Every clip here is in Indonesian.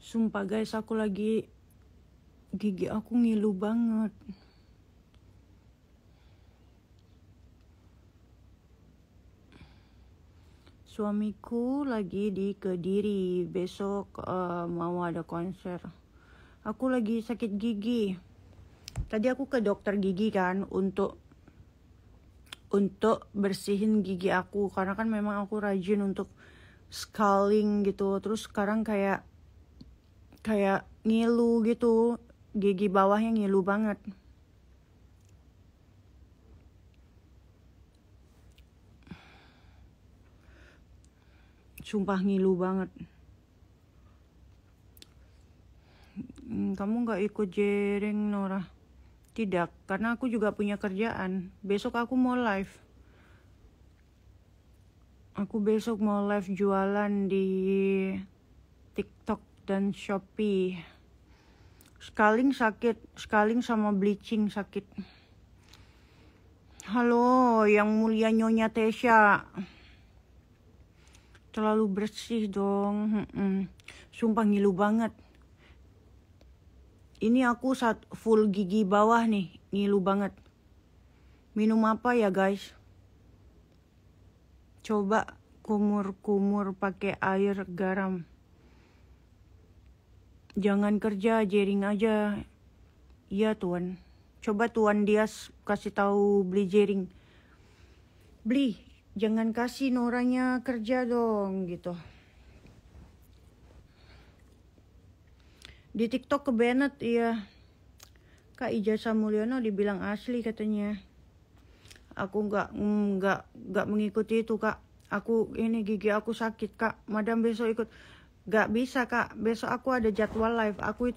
Sumpah guys, gigi aku ngilu banget. Suamiku lagi di Kediri, besok mau ada konser. Aku lagi sakit gigi. Tadi aku ke dokter gigi kan untuk bersihin gigi aku, karena kan memang aku rajin untuk scaling gitu. Terus sekarang kayak ngilu gitu, gigi bawahnya ngilu banget. Sumpah ngilu banget. Kamu gak ikut jering, Nora? Tidak, karena aku juga punya kerjaan. Besok aku mau live. Aku besok mau live jualan di TikTok dan Shopee. Scaling sakit, scaling sama bleaching sakit. Halo, yang mulia Nyonya Tesha. Terlalu bersih dong. Sumpah ngilu banget. Ini aku full gigi bawah nih, ngilu banget. Minum apa ya guys? Coba kumur-kumur pakai air garam. Jangan kerja, jering aja. Iya tuan. Coba tuan Dias kasih tahu beli jering. Beli, jangan kasih Noranya kerja dong gitu. Di TikTok ke Bennett, iya. Kak Ijazah Mulyono dibilang asli katanya. Aku nggak mengikuti itu kak. Gigi aku sakit kak. Madam besok ikut. Nggak bisa kak. Besok aku ada jadwal live. Aku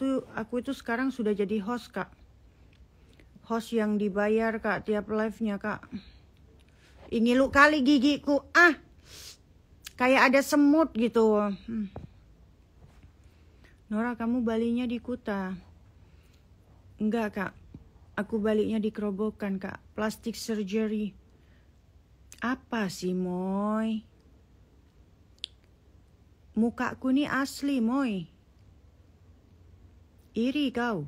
itu sekarang sudah jadi host kak. Host yang dibayar kak tiap live-nya kak. Ngilu kali gigiku. Kayak ada semut gitu. Nora, kamu balinya di Kuta? Enggak kak, aku baliknya di Kerobokan kak, plastic surgery. Apa sih Moy? Mukaku nih asli Moy. Iri kau.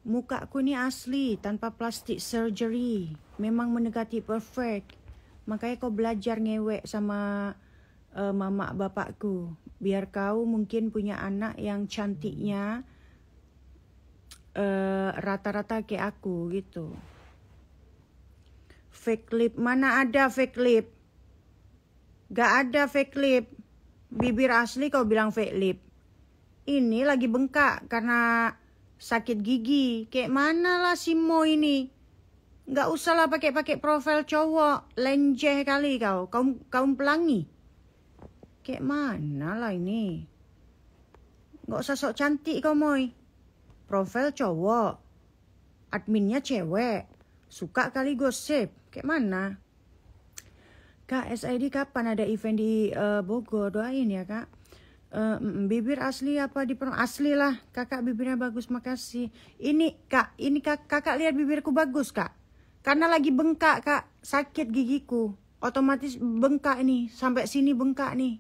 Mukaku nih asli, tanpa plastic surgery. Memang mendekati perfect. Makanya kau belajar ngewek sama mama bapakku. Biar kau mungkin punya anak yang cantiknya rata-rata kayak aku gitu. Fake lip, mana ada fake lip? Gak ada fake lip. Bibir asli kau bilang fake lip. Ini lagi bengkak karena sakit gigi. Kayak mana lah si Mo ini? Gak usah lah pakai profil cowok. Lenjeh kali kau. Kaum pelangi. Kayak mana lah ini? Gak usah sok cantik kau Moy. Profil cowok. Adminnya cewek. Suka kali gosip. Kayak mana? Kak, SID kapan ada event di Bogor? Doain ya kak. Bibir asli apa asli lah. Kakak bibirnya bagus, makasih. Ini kakak lihat bibirku bagus kak. Karena lagi bengkak kak. Sakit gigiku. Otomatis bengkak nih. Sampai sini bengkak nih.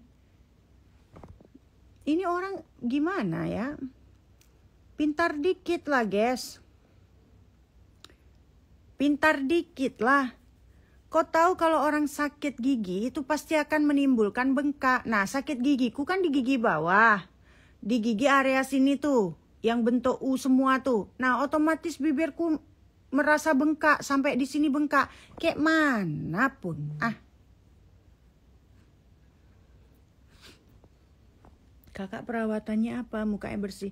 Ini orang gimana ya? Pintar dikit lah guys. Pintar dikit lah. Kau tahu kalau orang sakit gigi itu pasti akan menimbulkan bengkak. Nah sakit gigiku kan di gigi bawah. Di gigi area sini tuh. Yang bentuk U semua tuh. Nah otomatis bibirku merasa bengkak. Sampai di sini bengkak. Kayak mana pun. Kakak perawatannya apa? Mukanya bersih.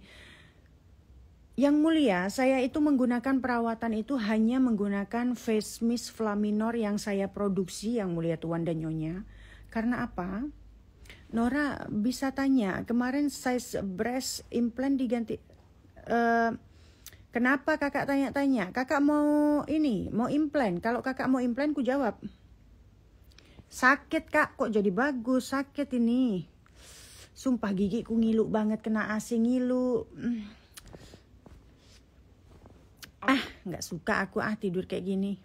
Yang mulia, saya itu menggunakan perawatan itu hanya menggunakan face mist Flaminor yang saya produksi, yang mulia Tuan dan Nyonya. Karena apa? Nora bisa tanya, kemarin size breast implant diganti. Kenapa kakak tanya-tanya? Kakak mau implant. Kalau kakak mau implant, ku jawab. Sakit kak, kok jadi bagus? Sakit ini. Sumpah gigiku ngilu banget, kena AC ngilu. Nggak suka aku tidur kayak gini.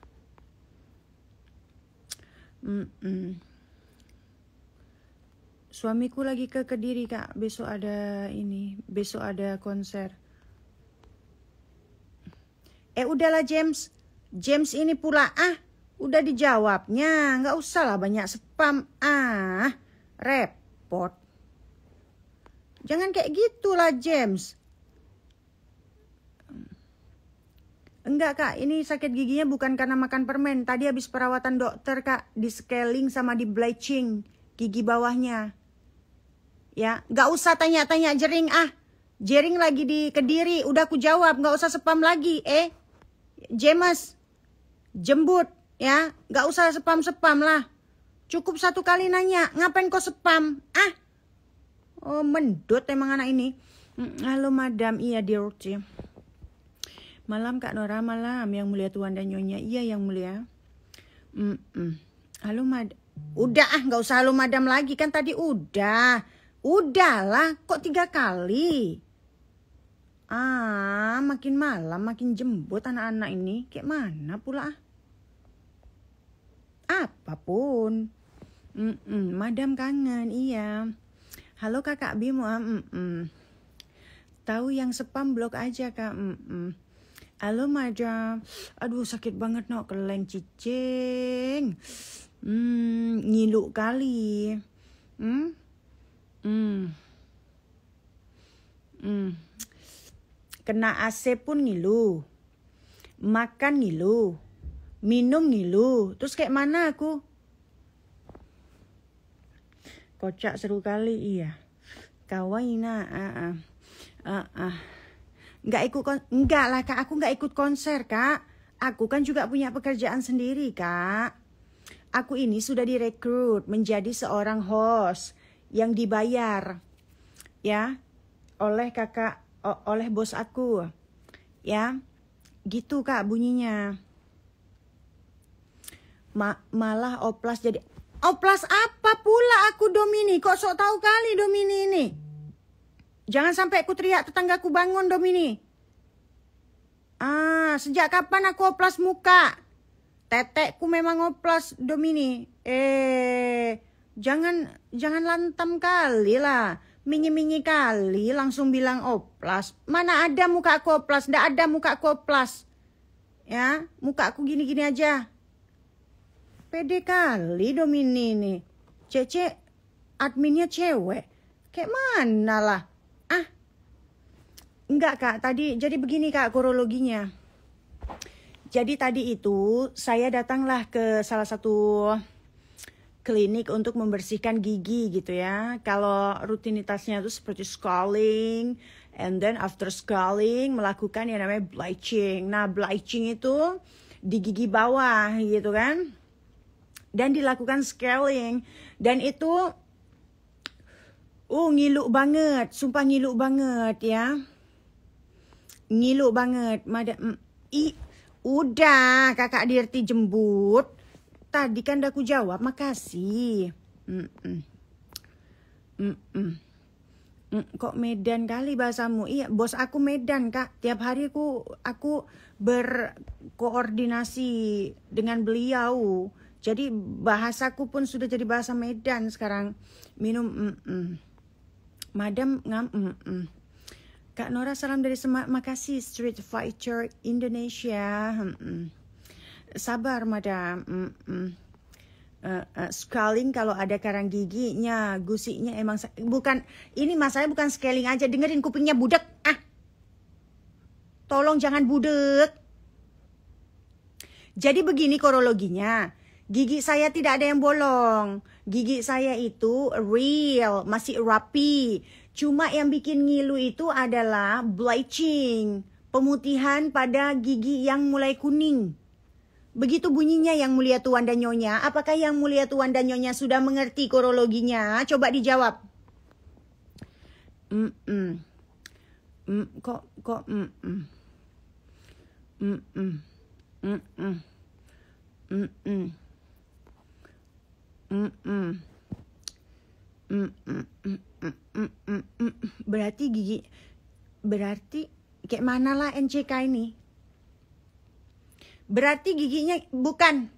Suamiku lagi ke Kediri, Kak. Besok ada ini, besok ada konser. Udahlah James. James ini pula udah dijawabnya. Nggak usah lah banyak spam. Repot. Jangan kayak gitulah James. Enggak Kak, ini sakit giginya bukan karena makan permen. Tadi habis perawatan dokter Kak, di scaling sama di bleaching gigi bawahnya. Ya, nggak usah tanya-tanya jering Jering lagi di Kediri, udah aku jawab, nggak usah spam lagi. James, jembut ya, nggak usah spam lah. Cukup satu kali nanya, ngapain kau spam? Oh mendut emang anak ini. Halo madam, iya Dirty. Malam Kak Nora, malam yang mulia Tuan dan Nyonya. Iya yang mulia. Halo madam. Udah nggak usah halo madam lagi, kan tadi udah. Udahlah, kok 3 kali? Makin malam makin jembut anak-anak ini. Kayak mana pula? Apapun. Madam kangen, iya. Halo Kakak Bimo. Tahu yang spam blok aja Kak. Halo madam. Aduh sakit banget keleng cicing. Ngilu kali. Kena AC pun ngilu. Makan ngilu. Minum ngilu. Terus kayak mana aku? Kocak seru kali, iya. Kawaina, Enggak lah Kak, aku nggak ikut konser Kak. Aku kan juga punya pekerjaan sendiri Kak. Aku ini sudah direkrut menjadi seorang host yang dibayar ya oleh oleh bos aku. Ya. Gitu Kak bunyinya. Malah oplas jadi. Oplas apa pula aku Domini? Kok sok tahu kali Domini ini? Jangan sampai aku teriak tetanggaku bangun Domini. Sejak kapan aku oplas muka? Tetekku memang oplas Domini. Jangan lantam kali lah. Minyi-minyi kali langsung bilang oplas. Mana ada muka aku oplas? Nggak ada muka aku oplas. Ya, muka aku gini-gini aja. Pede kali Domini nih. Cece adminnya cewek. Kayak mana lah? Enggak Kak, tadi jadi begini Kak kronologinya. Jadi tadi itu saya datanglah ke salah satu klinik untuk membersihkan gigi gitu ya. Kalau rutinitasnya itu seperti scaling, and then after scaling melakukan yang namanya bleaching. Nah bleaching itu di gigi bawah gitu kan. Dan dilakukan scaling. Dan itu ngilu banget, sumpah ngilu banget ya. Ngilu banget. Udah Kakak Dirti jembut. Tadi kan udah aku jawab, makasih. Kok Medan kali bahasamu? Iya, bos aku Medan Kak. Tiap hari aku berkoordinasi dengan beliau. Jadi bahasaku pun sudah jadi bahasa Medan sekarang. Minum Madam Kak Nora salam dari Semak. Makasih Street Fighter Indonesia. Sabar Madam. Scaling kalau ada karang giginya, gusinya emang bukan ini masalahnya bukan scaling aja. Dengerin kupingnya budek. Tolong jangan budek. Jadi begini kronologinya. Gigi saya tidak ada yang bolong. Gigi saya itu real, masih rapi. Cuma yang bikin ngilu itu adalah bleaching, pemutihan pada gigi yang mulai kuning. Begitu bunyinya yang mulia Tuan dan Nyonya. Apakah yang mulia Tuan dan Nyonya sudah mengerti kronologinya? Coba dijawab. Berarti kayak mana lah NCK ini? Berarti giginya bukan,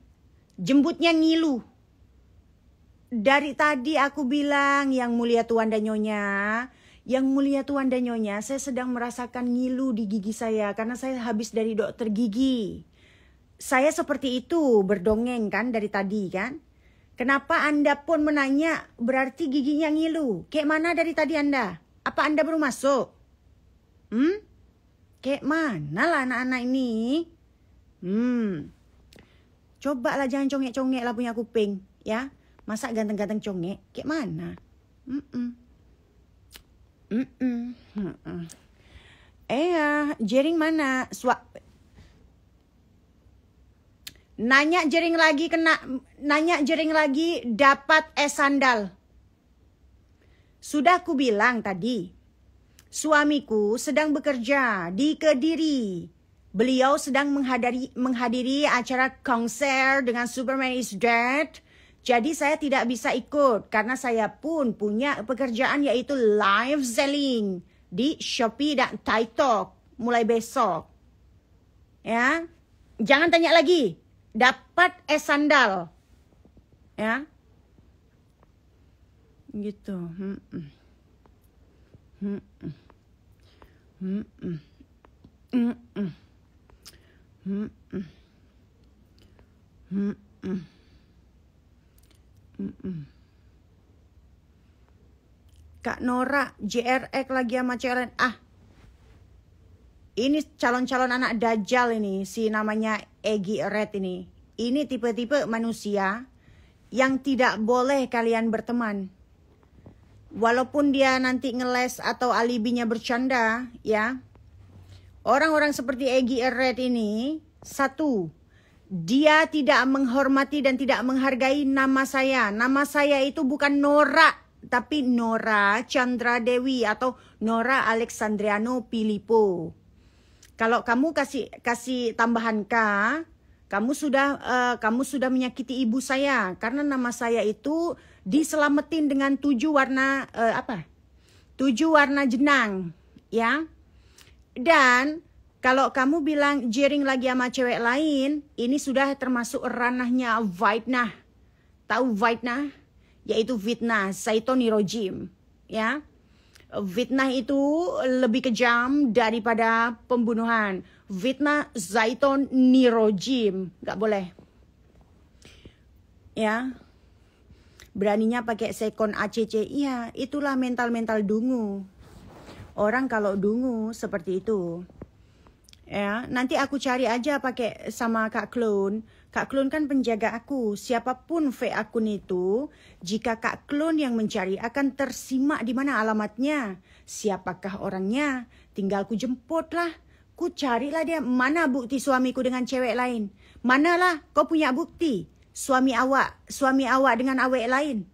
jembutnya ngilu. Dari tadi aku bilang, Yang Mulia Tuan dan Nyonya, Yang Mulia Tuan dan Nyonya, saya sedang merasakan ngilu di gigi saya karena saya habis dari dokter gigi. Saya seperti itu berdongeng kan dari tadi kan. Kenapa Anda pun menanya berarti giginya ngilu? Kayak mana dari tadi Anda? Apa Anda baru masuk? Kayak mana lah anak-anak ini? Coba lah jangan congek-congek lah punya kuping. Ya, masa ganteng-ganteng congek? Kayak mana? Jering mana? Nanya jering lagi dapat es sandal. Sudah ku bilang tadi, suamiku sedang bekerja di Kediri. Beliau sedang menghadiri acara konser dengan Superman is Dead. Jadi saya tidak bisa ikut karena saya pun punya pekerjaan yaitu live selling di Shopee dan TikTok mulai besok. Ya, jangan tanya lagi. Dapat es sandal. Ya. Gitu. Kak Nora, JRX lagi sama cewek. Ini calon-calon anak dajjal ini, si namanya Egy Red ini. Ini tipe-tipe manusia yang tidak boleh kalian berteman. Walaupun dia nanti ngeles atau alibinya bercanda, ya. Orang-orang seperti Egy Red ini, satu, dia tidak menghormati dan tidak menghargai nama saya. Nama saya itu bukan Nora, tapi Nora Chandra Dewi atau Nora Alexandriano Pilipo. Kalau kamu kasih tambahan K, kamu sudah menyakiti ibu saya karena nama saya itu diselamatin dengan 7 warna 7 warna jenang, ya. Dan kalau kamu bilang jering lagi sama cewek lain, ini sudah termasuk ranahnya fitnah. Tahu fitnah? Yaitu fitnah, Syaitonirrojim, ya. Fitnah itu lebih kejam daripada pembunuhan. Fitnah Syaitonirrojim, nggak boleh. Ya, beraninya pakai sekon ACC, iya itulah mental-mental dungu. Orang kalau dungu seperti itu. Ya, nanti aku cari aja pakai sama Kak Klon. Kak Klon kan penjaga aku. Siapapun fake akun itu, jika Kak Klon yang mencari akan tersimak di mana alamatnya. Siapakah orangnya? Tinggal ku jemput lah. Ku carilah dia. Mana bukti suamiku dengan cewek lain? Manalah kau punya bukti? Suami awak dengan awek lain.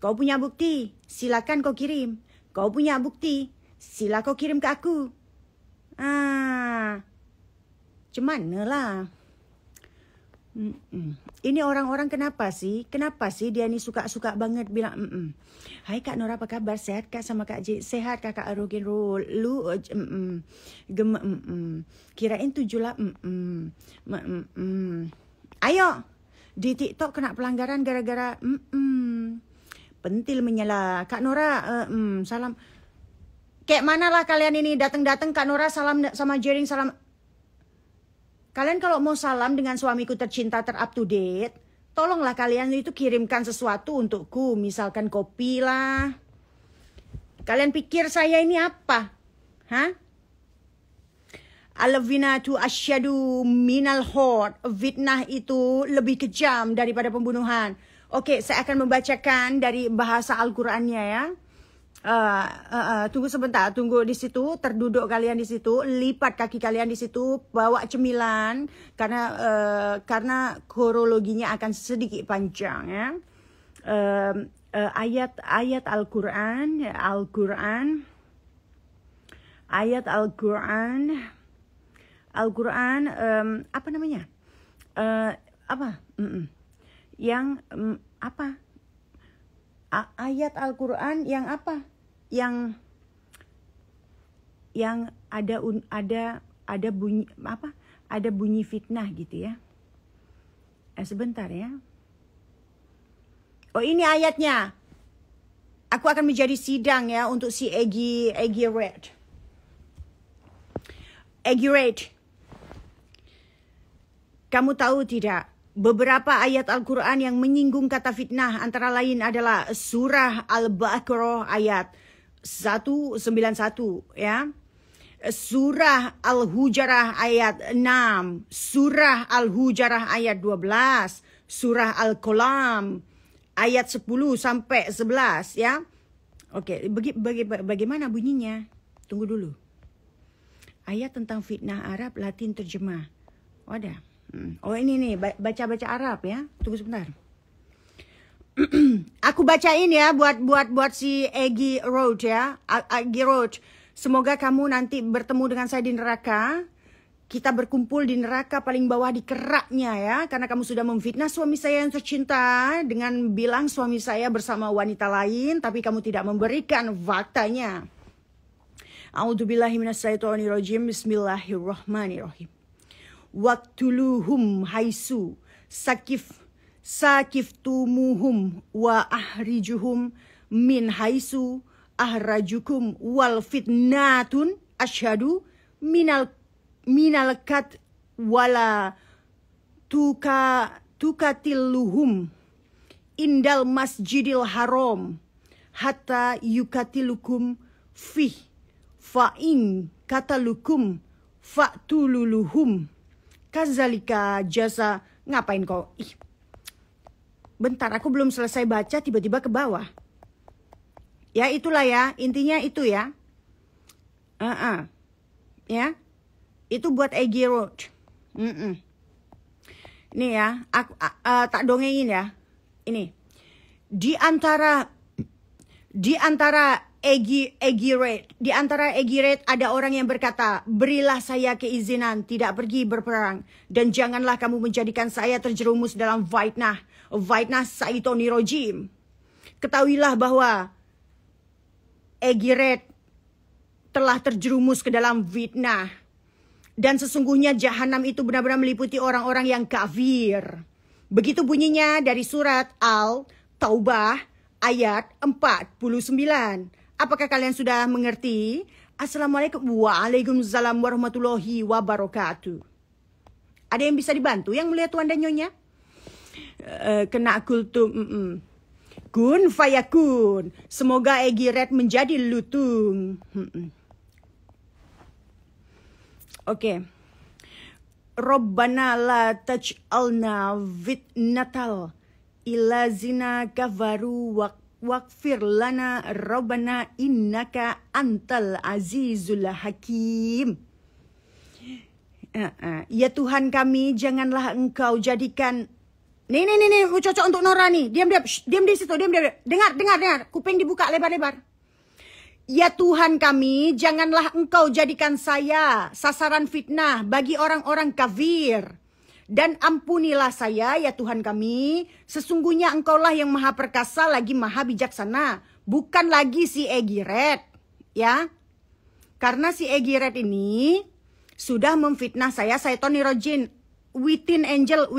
Kau punya bukti? Silakan kau kirim. Kau punya bukti? Sila kau kirim ke aku. Cemana lah. Ini orang-orang kenapa sih? Kenapa sih dia ni suka-suka banget bilang Hai Kak Nora, apa kabar? Sehat Kak sama Kak J? Sehat Kakak Rock and Roll. Lu kirain 7 lah. Ayo di TikTok kena pelanggaran gara-gara pentil menyala. Kak Nora salam. Kayak mana lah kalian ini datang-datang Kak Nora salam sama Jering salam. Kalian kalau mau salam dengan suamiku tercinta up to date, tolonglah kalian itu kirimkan sesuatu untukku, misalkan kopi lah. Kalian pikir saya ini apa? Alvinatu asyadu minal hot. Fitnah itu lebih kejam daripada pembunuhan. Oke, saya akan membacakan dari bahasa Al-Qur'annya ya. Tunggu sebentar, tunggu di situ, terduduk kalian di situ, lipat kaki kalian di situ, bawa cemilan karena kronologinya akan sedikit panjang ya. Ayat Al-Qur'an, apa namanya? Ayat Al-Qur'an yang apa? Yang ada bunyi apa? Ada bunyi fitnah gitu ya. Sebentar ya. Oh, ini ayatnya. Aku akan menjadi sidang ya untuk si Eggy Red. Eggy Red. Kamu tahu tidak? Beberapa ayat Al-Quran yang menyinggung kata fitnah antara lain adalah surah Al-Baqarah ayat 191 ya. Surah Al-Hujarah ayat 6, surah Al-Hujarah ayat 12, surah Al-Qalam ayat 10 sampai 11 ya. Oke, bagaimana bunyinya? Tunggu dulu. Ayat tentang fitnah Arab Latin terjemah. Oh, ada. Oh, ini nih baca-baca Arab ya. Tunggu sebentar. Aku bacain ya buat si Eggy Road ya. Eggy Road. Semoga kamu nanti bertemu dengan saya di neraka. Kita berkumpul di neraka paling bawah di keraknya ya. Karena kamu sudah memfitnah suami saya yang tercinta dengan bilang suami saya bersama wanita lain. Tapi kamu tidak memberikan faktanya. A'udzubillahi minasyaitonirrajim. Bismillahirrahmanirrahim. Waqtuluhum haisu sakiftumuhum wa ahrijuhum min haisu ahrajukum wal fitnatun asyhadu minal kat wala tukatiluhum indal masjidil haram hatta yukatilukum fih fa'in katalukum fa'tululuhum kazalika jasa. Ngapain kau? Bentar, aku belum selesai baca tiba-tiba ke bawah. Ya itulah ya, intinya itu ya. Ya. Itu buat Eggy Road. Ini ya, aku tak dongengin ya. Ini. Di antara Eggy Red, di antara Eggy Red ada orang yang berkata, berilah saya keizinan tidak pergi berperang dan janganlah kamu menjadikan saya terjerumus dalam fitnah Syaitoni Rojim. Ketahuilah bahwa Eggy Red telah terjerumus ke dalam fitnah. Dan sesungguhnya jahanam itu benar-benar meliputi orang-orang yang kafir. Begitu bunyinya dari surat Al-Taubah ayat 49. Apakah kalian sudah mengerti? Assalamualaikum waalaikumsalam warahmatullahi wabarakatuh. Ada yang bisa dibantu yang melihat Tuan dan Nyonya? Kena kultum. Kun fayakun. Semoga Eggy Red menjadi lutung. Oke. Rabbana la taj'alna fitnatal ilazina kafaru waqfir lana rabbana innaka antal azizul hakim. Ya Tuhan kami, janganlah engkau jadikan. Nih, cocok untuk Nora nih. Diam di situ, diam. Dengar. Kuping dibuka lebar-lebar. Ya Tuhan kami, janganlah engkau jadikan saya sasaran fitnah bagi orang-orang kafir. Dan ampunilah saya, ya Tuhan kami. Sesungguhnya engkaulah yang maha perkasa lagi maha bijaksana. Bukan lagi si Eggy Red. Ya. Karena si Eggy Red ini sudah memfitnah saya, Syaitoni Rojim. Witin Angel,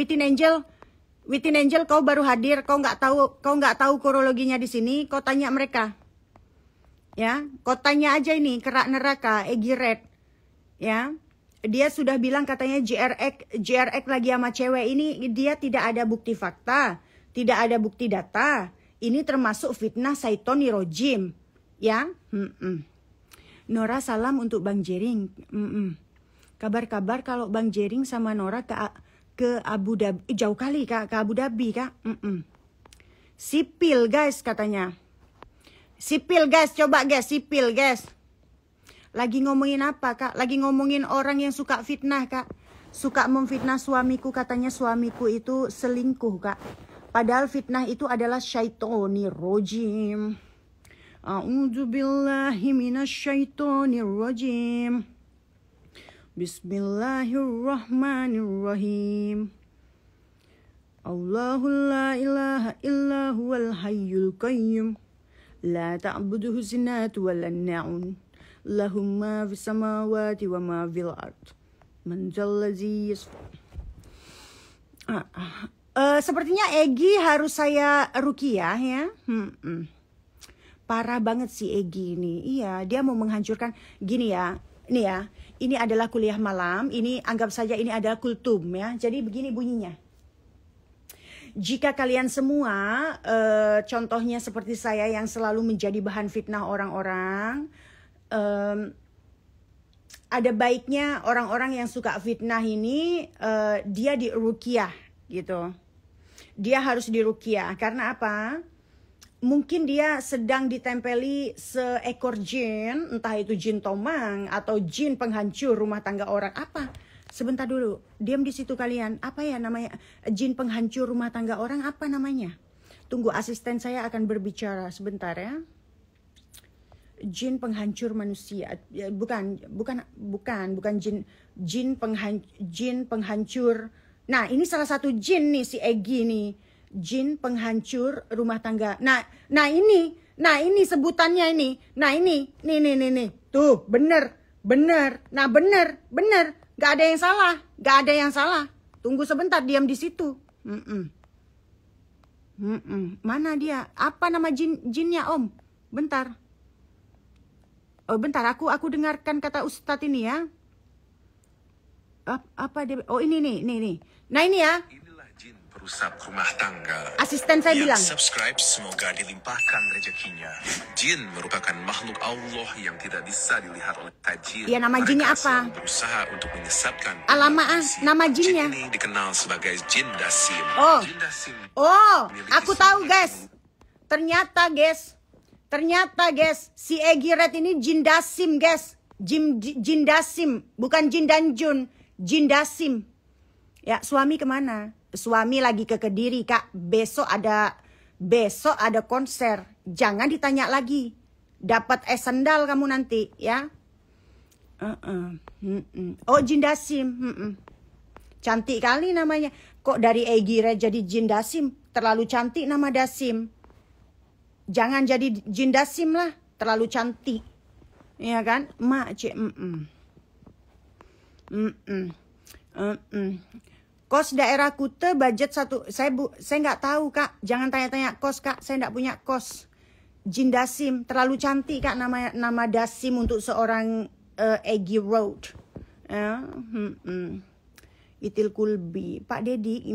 kau baru hadir, kau nggak tahu kronologinya di sini, kau tanya mereka. Ya, kau tanya aja ini kerak neraka Eggy Red. Ya. Dia sudah bilang katanya JRX lagi sama cewek ini, dia tidak ada bukti fakta, tidak ada bukti data. Ini termasuk fitnah Syaitoni Rojim. Ya. Nora salam untuk Bang Jering. Kabar-kabar kalau Bang Jering sama Nora ke Abu Dhabi. Jauh kali Kak, ke Abu Dhabi Kak. Sipil guys katanya. Sipil guys, coba guys, sipil guys. Lagi ngomongin apa Kak? Lagi ngomongin orang yang suka fitnah Kak. Suka memfitnah suamiku, katanya suamiku itu selingkuh Kak. Padahal fitnah itu adalah Syaitoni Rojim. A'udzubillahi minasyaitonir rajim. Bismillahirrahmanirrahim. Allahul la ilaha illa huwal hayyul qayyum. La ta'buduhu sinatu wa la na'un. Lahum ma fis samawati wa ma fil ard. Man zal ladzi Sepertinya Egy harus saya ruqyah ya. Parah banget si Egy ini. Iya, dia mau menghancurkan. Gini ya, nih ya. Ini adalah kuliah malam. Ini anggap saja ini adalah kultum ya. Jadi begini bunyinya. Jika kalian semua, contohnya seperti saya yang selalu menjadi bahan fitnah orang-orang, ada baiknya orang-orang yang suka fitnah ini, dia diruqyah gitu. Dia harus diruqyah. Karena apa? Mungkin dia sedang ditempeli seekor jin, entah itu jin tomang atau jin penghancur rumah tangga orang. Apa? Sebentar dulu, diam di situ kalian. Apa ya namanya? Jin penghancur rumah tangga orang, apa namanya? Tunggu, asisten saya akan berbicara sebentar ya. Jin penghancur manusia. Bukan jin penghancur. Nah, ini salah satu jin nih si Egy nih. Jin penghancur rumah tangga. Nah ini sebutannya ini. Nah ini, nih. Tuh, bener. Nah bener. Gak ada yang salah. Tunggu sebentar, diam di situ. Mana dia? Apa nama jinnya Om? Bentar. Oh bentar, aku dengarkan kata Ustadz ini ya. Apa dia? Oh ini nih. Nah ini ya. Jin perusak rumah tangga. Asisten saya bilang. Subscribe semoga dilimpahkan rezekinya. Jin merupakan makhluk Allah yang tidak bisa dilihat oleh tajin. Ya nama jinnya apa? Berusaha untuk menyesatkan. Alamak, nama jinnya. Jin ini dikenal sebagai jin dasim. Jin dasim. Aku tahu guys. Ternyata guys, si Egy Red ini jin dasim guys. Jin dasim, bukan jin danjun, jin dasim. Ya, suami kemana? Suami lagi ke Kediri, Kak. Besok ada konser. Jangan ditanya lagi. Dapat sendal kamu nanti, ya. Oh, Jin Dasim. Cantik kali namanya. Kok dari Egy Red jadi Jin Dasim? Terlalu cantik nama Dasim. Jangan jadi Jin Dasim lah. Terlalu cantik. Iya kan? Mak, cik. Kos daerah Kute budget satu. Saya nggak tahu Kak. Jangan tanya-tanya kos Kak. Saya nggak punya kos. Jin Dasim terlalu cantik Kak nama Dasim untuk seorang Egy Road. Itil Kulbi. Pak Dedi.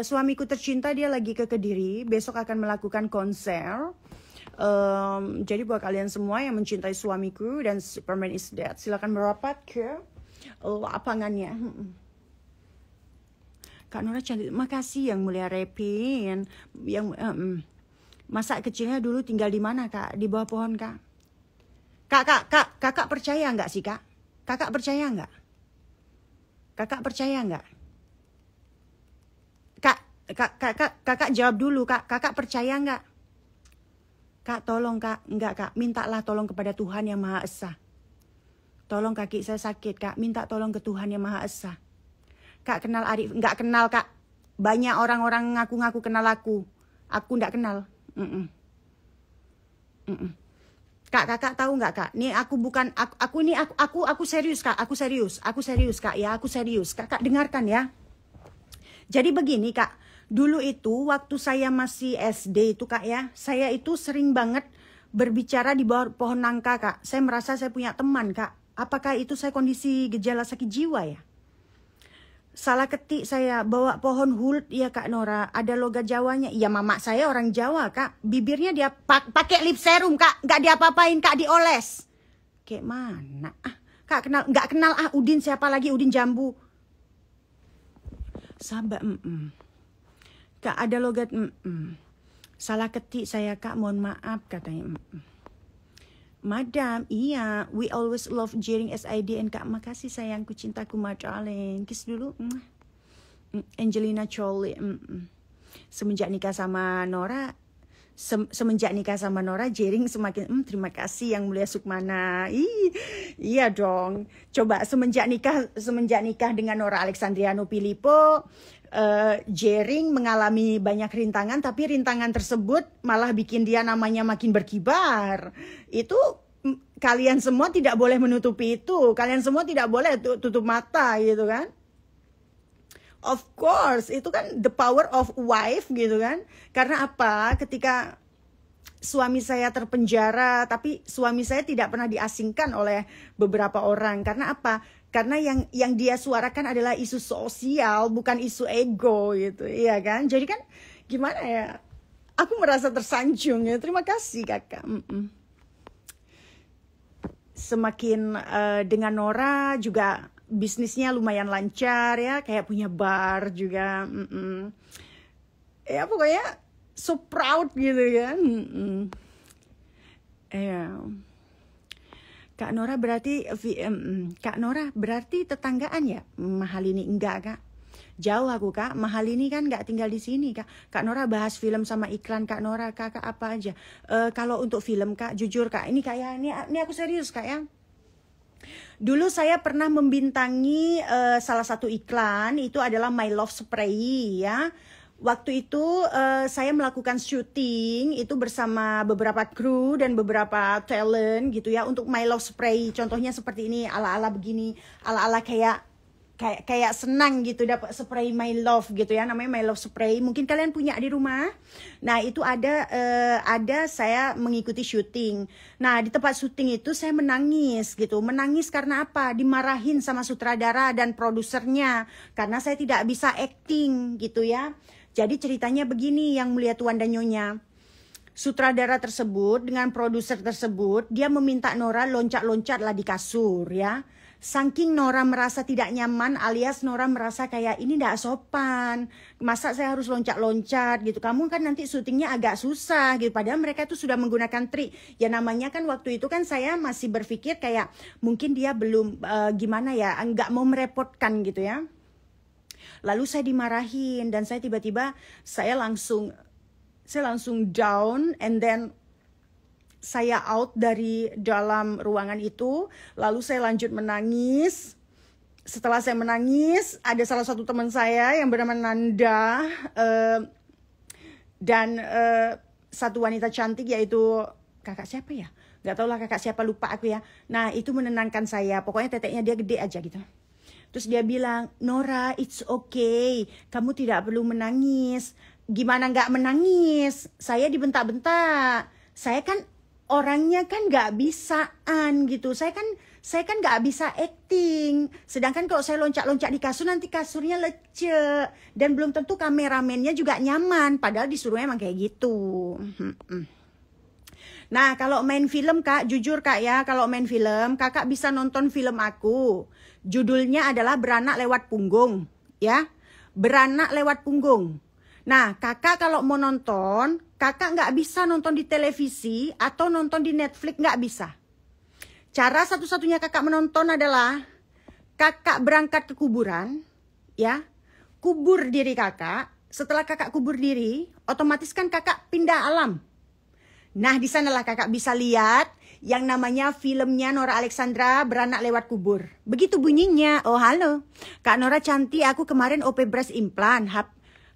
Suamiku tercinta dia lagi ke Kediri. Besok akan melakukan konser. Jadi buat kalian semua yang mencintai suamiku dan Superman is Dead, silakan merapat ke lapangannya. Kak Nora cantik. Makasih yang mulia Repin. Yang masa kecilnya dulu tinggal di mana Kak? Di bawah pohon Kak. Kakak percaya nggak sih Kak? Kakak percaya nggak? Kakak percaya nggak? Kakak jawab dulu Kak. Kakak percaya nggak? Kak tolong Kak. Enggak Kak. Mintalah tolong kepada Tuhan yang Maha Esa. Tolong kaki saya sakit Kak. Minta tolong ke Tuhan yang Maha Esa. Kak kenal Arif? Enggak kenal Kak. Banyak orang-orang ngaku-ngaku kenal aku. Aku enggak kenal. Kak, kakak tahu nggak Kak? Nih aku bukan aku serius Kak. Aku serius Kak ya. Aku serius. Kakak dengarkan ya. Jadi begini Kak. Dulu itu waktu saya masih SD itu Kak ya. Saya itu sering banget berbicara di bawah pohon nangka Kak. Saya merasa saya punya teman Kak. Apakah itu saya kondisi gejala sakit jiwa ya? Salah ketik saya bawa pohon hult ya Kak Nora. Ada logat Jawanya. Ya mama saya orang Jawa Kak. Bibirnya dia pakai lip serum Kak. Nggak diapa-apain Kak, dioles. Kayak mana? Kak kenal nggak kenal Udin siapa lagi? Udin Jambu. Sabar Kak ada logat salah ketik saya Kak, mohon maaf katanya. Madam, iya, we always love Jering SID and Kak, makasih sayangku, cintaku, my darling. Kiss dulu. Angelina Jolie. Semenjak nikah sama Nora, Jering semakin terima kasih yang mulia Sukmana. Iya dong. Coba semenjak nikah dengan Nora Alexandriano Pilipo, Jering mengalami banyak rintangan, tapi rintangan tersebut malah bikin dia namanya makin berkibar. Itu kalian semua tidak boleh menutupi itu. Kalian semua tidak boleh tutup mata gitu kan. Of course, itu kan the power of wife gitu kan. Karena apa? Ketika suami saya terpenjara, tapi suami saya tidak pernah diasingkan oleh beberapa orang. Karena apa? Karena yang dia suarakan adalah isu sosial, bukan isu ego gitu, iya kan? Jadi kan gimana ya? Aku merasa tersanjung ya. Terima kasih kakak. Semakin dengan Nora juga bisnisnya lumayan lancar ya, kayak punya bar juga. Ya pokoknya so proud gitu kan. Ya. Kak Nora berarti tetanggaan ya? Mahal ini enggak kak? Jauh aku kak. Mahal ini kan nggak tinggal di sini kak. Kak Nora bahas film sama iklan Kak Nora kakak apa aja. Kalau untuk film kak, jujur kak, ini kayak ini aku serius kak ya. Dulu saya pernah membintangi salah satu iklan, itu adalah My Love Spray ya. Waktu itu saya melakukan syuting itu bersama beberapa kru dan beberapa talent gitu ya untuk My Love Spray. Contohnya seperti ini, ala-ala begini, ala-ala kayak senang gitu dapat spray My Love gitu ya, namanya My Love Spray. Mungkin kalian punya di rumah. Nah itu ada saya mengikuti syuting. Nah di tempat syuting itu saya menangis gitu. Menangis karena apa? Dimarahin sama sutradara dan produsernya karena saya tidak bisa acting gitu ya. Jadi ceritanya begini yang mulia Tuan dan Nyonya. Sutradara tersebut dengan produser tersebut dia meminta Nora loncat-loncatlah di kasur ya. Saking Nora merasa tidak nyaman alias Nora merasa kayak ini tidak sopan. Masa saya harus loncat-loncat gitu. Kamu kan nanti syutingnya agak susah gitu. Padahal mereka itu sudah menggunakan trik. Ya namanya kan waktu itu kan saya masih berpikir kayak mungkin dia belum gimana ya. Nggak mau merepotkan gitu ya. Lalu saya dimarahin dan saya tiba-tiba saya langsung down and then saya out dari dalam ruangan itu, lalu saya lanjut menangis. Setelah saya menangis, ada salah satu teman saya yang bernama Nanda dan satu wanita cantik yaitu kakak siapa ya? Gak tau lah kakak siapa, lupa aku ya. Nah itu menenangkan saya, pokoknya teteknya dia gede aja gitu. Terus dia bilang, Nora it's okay, kamu tidak perlu menangis. Gimana gak menangis? Saya dibentak-bentak. Saya kan orangnya kan nggak bisaan gitu. Saya kan nggak bisa acting. Sedangkan kalau saya loncat-loncat di kasur nanti kasurnya lecek dan belum tentu kameramennya juga nyaman. Padahal disuruhnya emang kayak gitu. Nah kalau main film kak, jujur kak ya, kalau main film kakak bisa nonton film aku. Judulnya adalah Beranak Lewat Punggung, ya. Beranak Lewat Punggung. Nah kakak kalau mau nonton, kakak nggak bisa nonton di televisi atau nonton di Netflix, nggak bisa. Cara satu-satunya kakak menonton adalah kakak berangkat ke kuburan, ya, kubur diri kakak. Setelah kakak kubur diri, otomatis kan kakak pindah alam. Nah di sanalah kakak bisa lihat yang namanya filmnya Nora Alexandra Beranak Lewat Kubur. Begitu bunyinya. Oh halo, Kak Nora cantik, aku kemarin OP breast implant.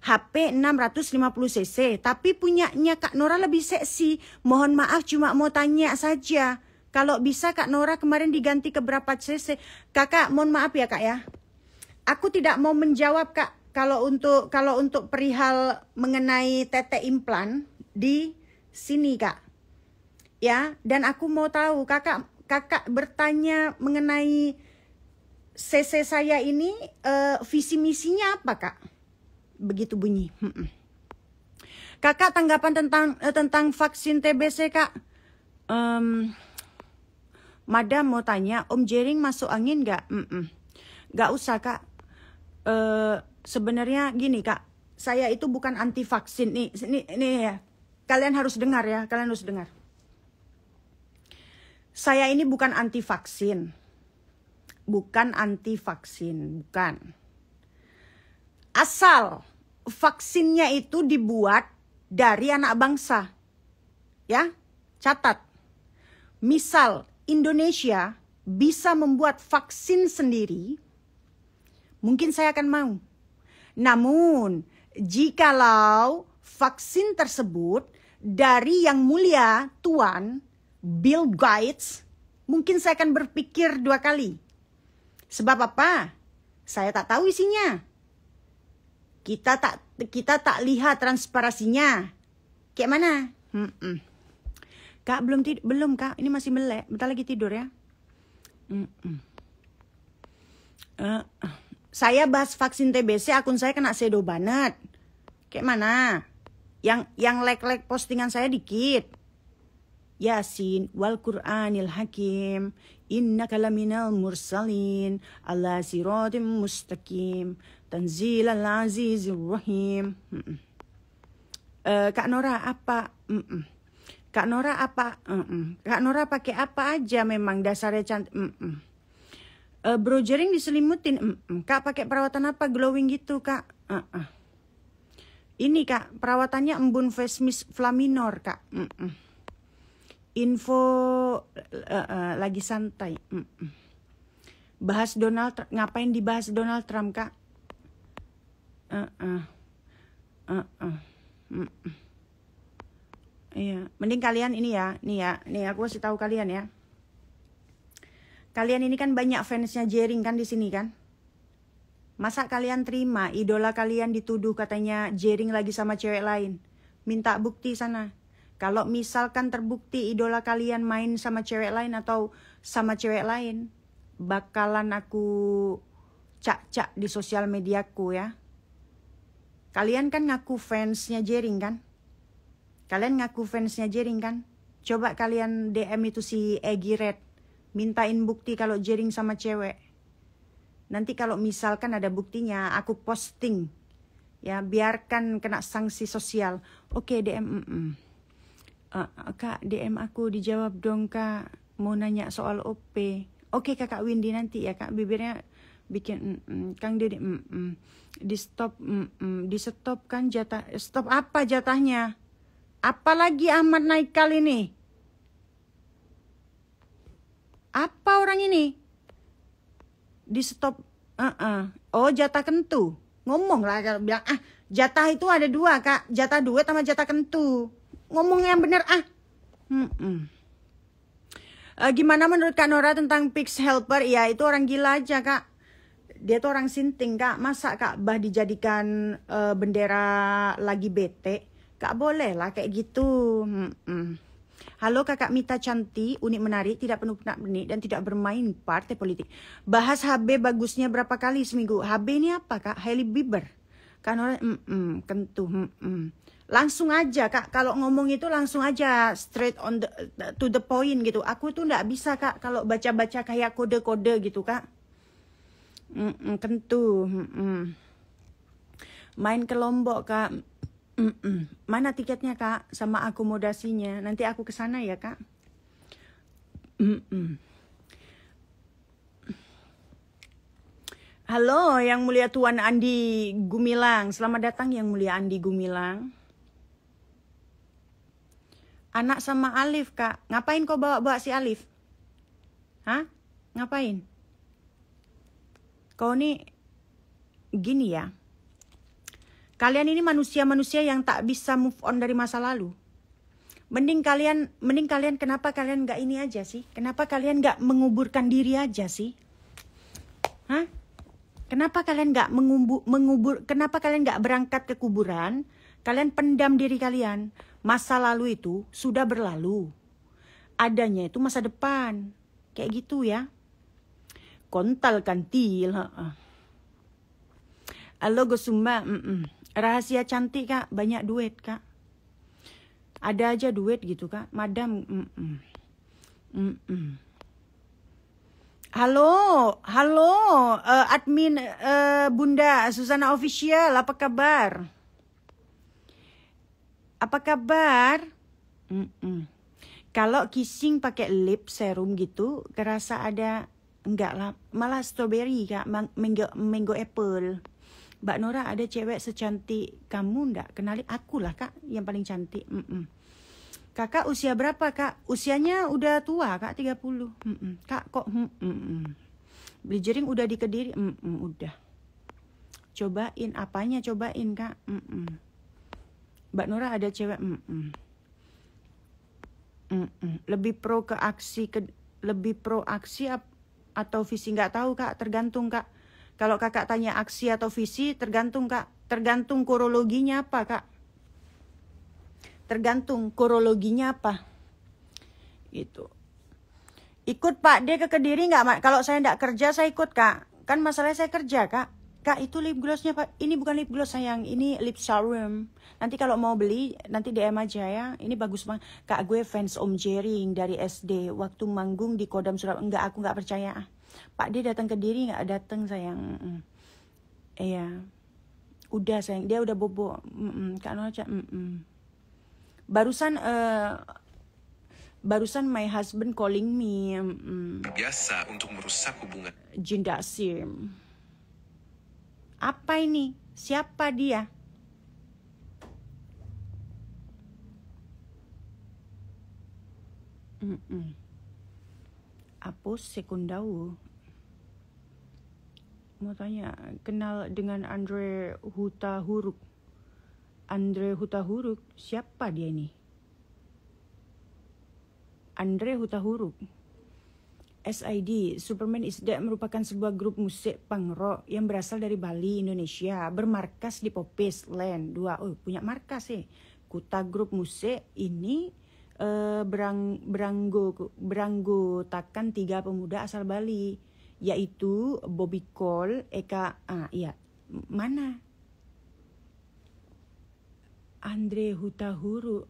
HP 650cc, tapi punyanya Kak Nora lebih seksi. Mohon maaf cuma mau tanya saja. Kalau bisa Kak Nora kemarin diganti ke berapa cc? Kakak mohon maaf ya Kak ya. Aku tidak mau menjawab Kak kalau untuk perihal mengenai tete implan di sini Kak. Ya, dan aku mau tahu kakak bertanya mengenai cc saya ini visi misinya apa Kak? Begitu bunyi. Kakak tanggapan tentang vaksin TBC Kak. Madam mau tanya, Om Jering masuk angin nggak? Nggak usah Kak. Sebenarnya gini Kak, saya itu bukan anti vaksin nih. Ini ya, kalian harus dengar ya, kalian harus dengar. Saya ini bukan anti vaksin, bukan. Asal vaksinnya itu dibuat dari anak bangsa. Ya, catat. Misal Indonesia bisa membuat vaksin sendiri, mungkin saya akan mau. Namun, jikalau vaksin tersebut dari yang mulia Tuan Bill Gates, mungkin saya akan berpikir 2 kali. Sebab apa? Saya tak tahu isinya. Kita tak lihat transparasinya. Kayak mana? Kak belum Kak, ini masih melek. Bentar lagi tidur ya. Saya bahas vaksin TBC, akun saya kena sedo banget. Kayak mana? Yang like postingan saya dikit. Yasin wal Qur'anil Hakim, innaka laminal mursalin ala siratim mustaqim, tanzilal azizir rahim. Kak Nora apa? Kak Nora apa? Kak Nora pakai apa aja memang dasarnya cantik. Bro Jering diselimutin. Kak pakai perawatan apa glowing gitu Kak? Ini Kak perawatannya embun face mist flaminor Kak. Info lagi santai. Bahas Donald Trump. Ngapain dibahas Donald Trump Kak? Iya, mending kalian ini ya, nih aku kasih tahu kalian ya. Kalian ini kan banyak fansnya Jering kan di sini kan? Masa kalian terima idola kalian dituduh katanya Jering lagi sama cewek lain? Minta bukti sana. Kalau misalkan terbukti idola kalian main sama cewek lain atau sama cewek lain, bakalan aku cak-cak di sosial mediaku ya. Kalian kan ngaku fansnya Jering kan? Kalian ngaku fansnya Jering kan? Coba kalian DM itu si Egi Red. Mintain bukti kalau Jering sama cewek. Nanti kalau misalkan ada buktinya, aku posting. Ya, biarkan kena sanksi sosial. Oke, DM. Kak, DM aku dijawab dong Kak. Mau nanya soal OP. Oke Kakak Windy nanti ya Kak. Bibirnya bikin Kang Dede di stop kan jatah. Stop apa jatahnya? Apalagi Ahmad Naikal ini? Apa orang ini? Di stop. Oh jatah kentu. Ngomong lah kalau bilang jatah itu ada dua Kak. Jatah duet sama jatah kentu. Ngomong yang bener gimana menurut Kak Nora tentang Pix Helper? Ya itu orang gila aja Kak. Dia tuh orang sinting Kak. Masa Kak Bah dijadikan bendera lagi bete? Kak boleh lah kayak gitu. Halo Kakak Mita Cantik, unik menarik, tidak penuh penik dan tidak bermain partai politik. Bahas HB bagusnya berapa kali seminggu? HB ini apa Kak? Hailey Bieber. Kak Nora kentu. Langsung aja Kak, kalau ngomong itu langsung aja straight on to the point gitu. Aku tuh nggak bisa Kak kalau baca-baca kayak kode-kode gitu Kak. Kentu. Main ke Lombok Kak. Mana tiketnya Kak sama akomodasinya? Nanti aku ke sana ya Kak. Halo yang mulia Tuan Andi Gumilang. Selamat datang yang mulia Andi Gumilang. Anak sama Alif Kak. Ngapain kau bawa si Alif? Hah? Ngapain? Kau nih gini ya. Kalian ini manusia-manusia yang tak bisa move on dari masa lalu. Mending kalian kenapa kalian nggak ini aja sih? Kenapa kalian nggak menguburkan diri aja sih? Hah? Kenapa kalian nggak kenapa kalian nggak berangkat ke kuburan? Kalian pendam diri kalian. Masa lalu itu sudah berlalu. Adanya itu masa depan. Kayak gitu ya. Kontal kantil. Halo Gosumba. Rahasia cantik Kak. Banyak duit Kak. Ada aja duit gitu Kak. Madam. Halo. Admin Bunda Susana Official. Apa kabar? Apa kabar? Kalau kissing pakai lip serum gitu, kerasa ada enggak lah, malah strawberry Kak, mango apple. Mbak Nora ada cewek secantik kamu enggak? Kenali aku lah Kak, yang paling cantik. Kakak usia berapa Kak? Usianya udah tua Kak, 30. Kak kok beli jering udah di Kediri? Udah. Cobain apanya? Cobain Kak. Mbak Nora ada cewek lebih pro aksi atau visi, nggak tahu Kak, tergantung Kak. Kalau Kakak tanya aksi atau visi tergantung Kak. Tergantung korologinya apa, Kak. Tergantung korologinya apa. Gitu. Ikut Pak D ke Kediri nggak? Kalau saya nggak kerja, saya ikut, Kak. Kan masalahnya saya kerja, Kak. Kak, itu lip glossnya, Pak. Ini bukan lip gloss, sayang. Ini lip serum. Nanti kalau mau beli, nanti DM aja ya. Ini bagus banget. Kak, gue fans Om Jering dari SD. Waktu manggung di Kodam Surabaya. Enggak, aku nggak percaya. Pak D datang ke Kediri nggak? Datang, sayang. Iya. Udah, sayang. Dia udah bobo. Kak Nocha. Barusan my husband calling me. Biasa untuk merusak hubungan. Jindasim. Apa ini? Siapa dia? Apus sekundau. Mau tanya, kenal dengan Andre Hutahuruk. Andre Hutahuruk, siapa dia ini? Andre Hutahuruk. SID, Superman is Dead merupakan sebuah grup musik punk rock yang berasal dari Bali, Indonesia, bermarkas di Popis Land 2. Oh, punya markas sih. Kuta grup musik ini beranggotakan 3 pemuda asal Bali, yaitu Bobby Cole, Eka, mana? Andre Hutahuruk.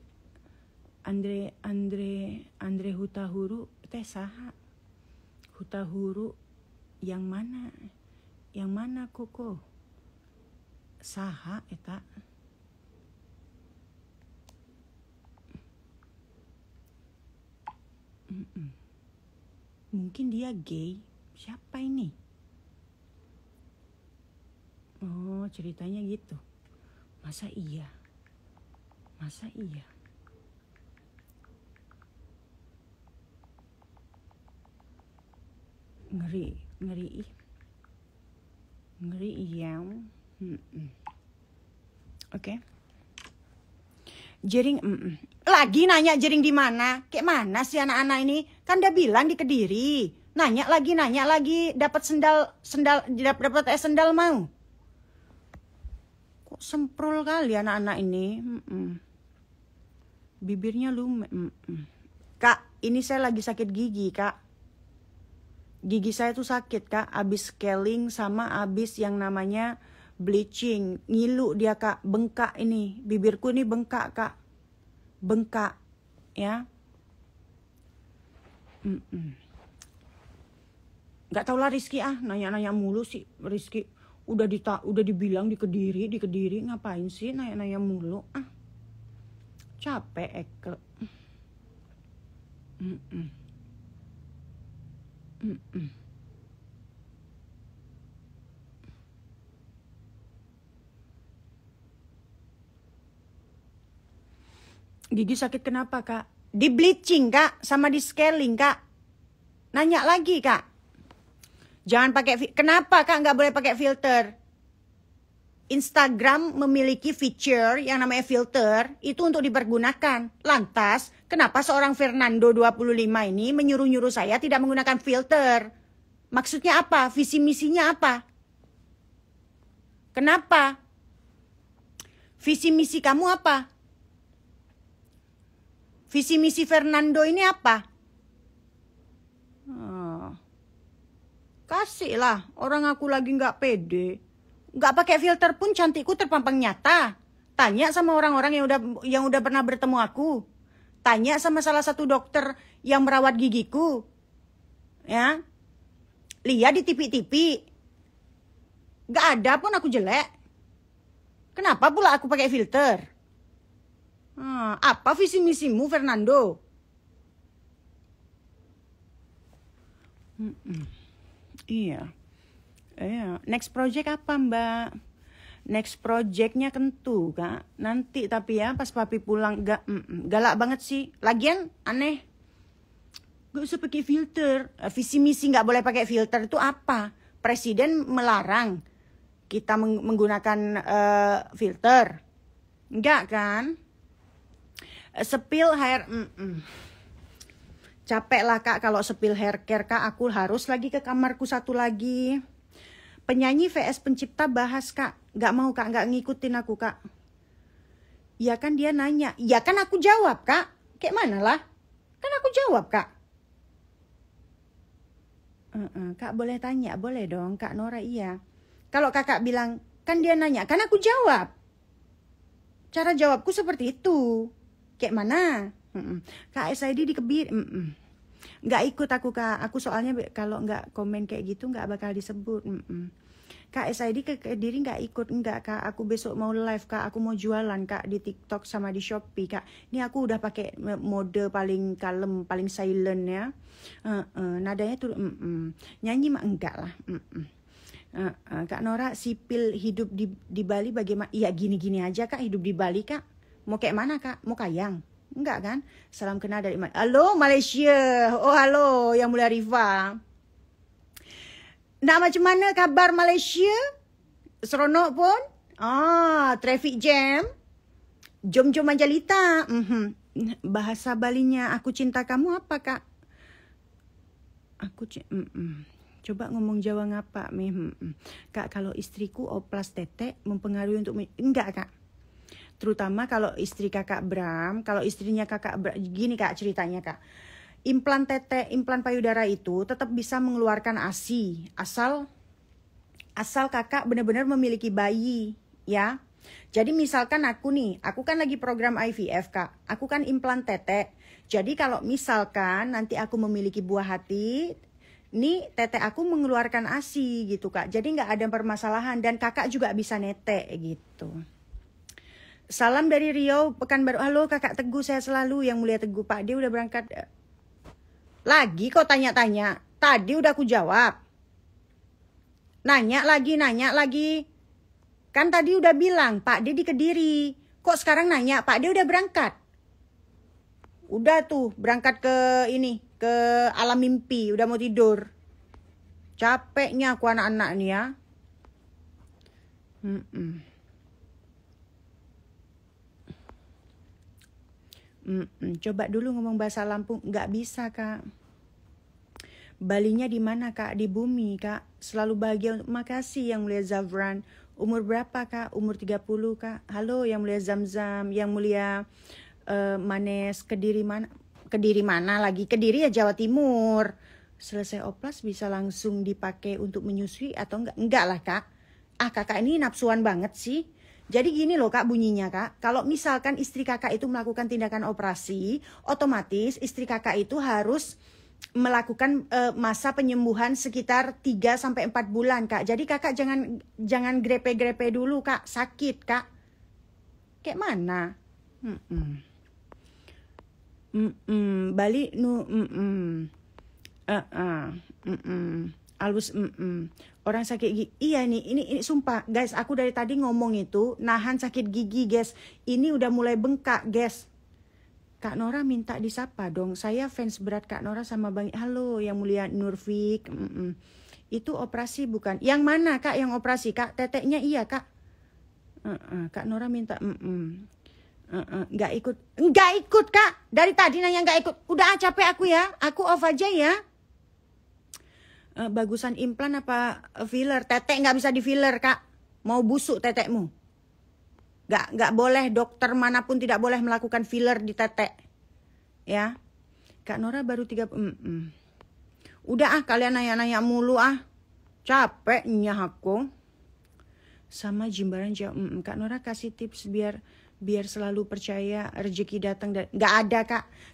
Andre Hutahuruk teh saha? Hutahuruk yang mana? Yang mana koko? Saha eta? Mungkin dia gay. Siapa ini? Oh, ceritanya gitu. Masa iya? Ngeri ya. Oke. Jering, lagi nanya Jering di mana? Kayak mana sih anak-anak ini? Kan udah bilang di Kediri. Nanya lagi, dapat sendal mau. Kok semprul kali anak-anak ini? Bibirnya lumer. Kak, ini saya lagi sakit gigi, Kak. Gigi saya tuh sakit, Kak. Abis scaling sama abis yang namanya bleaching. Ngilu dia, Kak. Bengkak ini. Bibirku ini bengkak, Kak. Bengkak. Ya. Gak tau lah Rizky nanya-nanya mulu sih Rizky. Udah dibilang di Kediri ngapain sih nanya-nanya mulu. Capek Eke. Gigi sakit kenapa, Kak? Di bleaching, Kak, sama di scaling, Kak. Nanya lagi, Kak. Jangan pakai kenapa, Kak, nggak boleh pakai filter? Instagram memiliki feature yang namanya filter, itu untuk dipergunakan. Lantas, kenapa seorang Fernando 25 ini menyuruh-nyuruh saya tidak menggunakan filter? Maksudnya apa? Visi misinya apa? Kenapa? Visi misi kamu apa? Visi misi Fernando ini apa? Kasihlah, orang aku lagi nggak pede. Nggak pakai filter pun cantikku terpampang nyata. Tanya sama orang-orang yang udah pernah bertemu aku. Tanya sama salah satu dokter yang merawat gigiku. Ya. Lihat di TV-TV. Nggak ada pun aku jelek. Kenapa pula aku pakai filter? Apa visi misimu, Fernando? Iya. Next project apa, Mbak? Next projectnya kentu, Kak. Nanti tapi ya pas papi pulang galak banget sih. Lagian aneh. Gak usah pakai filter. Visi misi nggak boleh pakai filter itu apa? Presiden melarang kita menggunakan filter. Enggak kan? Sepil hair. Capek lah, Kak, kalau sepil hair care, Kak. Aku harus lagi ke kamarku satu lagi. Penyanyi vs pencipta bahas kak. Gak mau kak, gak ngikutin aku kak. Ya kan dia nanya. Ya kan aku jawab kak. Kayak mana lah? Kan aku jawab kak. Kak boleh tanya, boleh dong Kak Nora, iya. Kalau kakak bilang, kan dia nanya, kan aku jawab. Cara jawabku seperti itu. Kayak mana? Kak SID di Kebiri. Nggak ikut aku Kak. Aku soalnya kalau nggak komen kayak gitu nggak bakal disebut. Kak SID ke Kediri nggak ikut. Enggak Kak. Aku besok mau live Kak. Aku mau jualan Kak di TikTok sama di Shopee Kak. Ini aku udah pakai mode paling kalem, paling silent ya. Nadanya tuh nyanyi mah enggak lah. Kak Nora, sipil hidup di Bali bagaimana? Iya gini-gini aja Kak, hidup di Bali Kak. Mau kayak mana Kak? Mau kayang? Enggak kan? Salam kenal dari halo Malaysia. Oh halo Yang Mulia Rifa. Nak macam mana kabar Malaysia? Seronok pun? Traffic jam. Jom-jom Manjalita. Bahasa Balinya aku cinta kamu apa Kak? Coba ngomong Jawa ngapa? Kak, kalau istriku oplas tetek mempengaruhi untuk enggak Kak. Terutama kalau istri kakak Bram, kalau istrinya kakak Bram, gini Kak ceritanya Kak. Implan tetek, implan payudara itu tetap bisa mengeluarkan ASI asal kakak benar-benar memiliki bayi, ya. Jadi misalkan aku kan lagi program IVF Kak. Aku kan implan tetek. Jadi kalau misalkan nanti aku memiliki buah hati, nih tetek aku mengeluarkan ASI gitu Kak. Jadi nggak ada permasalahan dan kakak juga bisa netek gitu. Salam dari Riau, Pekanbaru. Halo kakak Teguh, saya selalu. Yang Mulia Teguh. Pak dia udah berangkat. Lagi kok tanya-tanya. Tadi udah aku jawab. Nanya lagi. Kan tadi udah bilang Pak dia di Kediri. Kok sekarang nanya Pak dia udah berangkat? Udah tuh berangkat ke alam mimpi, udah mau tidur. Capeknya aku anak-anak nih ya. Coba dulu ngomong bahasa Lampung, nggak bisa Kak. Balinya di mana Kak? Di bumi Kak. Selalu bahagia untuk makasih Yang Mulia Zavran. Umur berapa Kak? Umur 30 Kak. Halo Yang Mulia Zamzam, Yang Mulia Manes, Kediri mana lagi? Kediri ya Jawa Timur. Selesai oplas bisa langsung dipakai untuk menyusui atau enggak? Enggak lah Kak. Kakak ini nafsuan banget sih. Jadi gini loh Kak bunyinya Kak. Kalau misalkan istri kakak itu melakukan tindakan operasi, otomatis istri kakak itu harus melakukan masa penyembuhan sekitar 3-4 bulan Kak. Jadi kakak jangan grepe-grepe dulu Kak. Sakit Kak. Kayak mana? Bali alus orang sakit gigi. Iya nih, ini sumpah guys, aku dari tadi ngomong itu nahan sakit gigi guys. Ini udah mulai bengkak guys. Kak Nora minta disapa dong. Saya fans berat Kak Nora sama Bang. Halo Yang Mulia Nurfik. Itu operasi bukan? Yang mana Kak yang operasi Kak? Teteknya iya Kak. Kak Nora minta nggak ikut Kak. Dari tadi nanya nggak ikut. Udah capek aku ya. Aku off aja ya. Bagusan implan apa filler? Tetek nggak bisa di filler Kak. Mau busuk tetekmu. Nggak boleh, dokter manapun tidak boleh melakukan filler di tetek. Ya. Kak Nora baru 3. Udah kalian nanya-nanya mulu Capeknya aku. Sama Jimbaran jawab. Kak Nora kasih tips biar selalu percaya rezeki datang dari. Nggak ada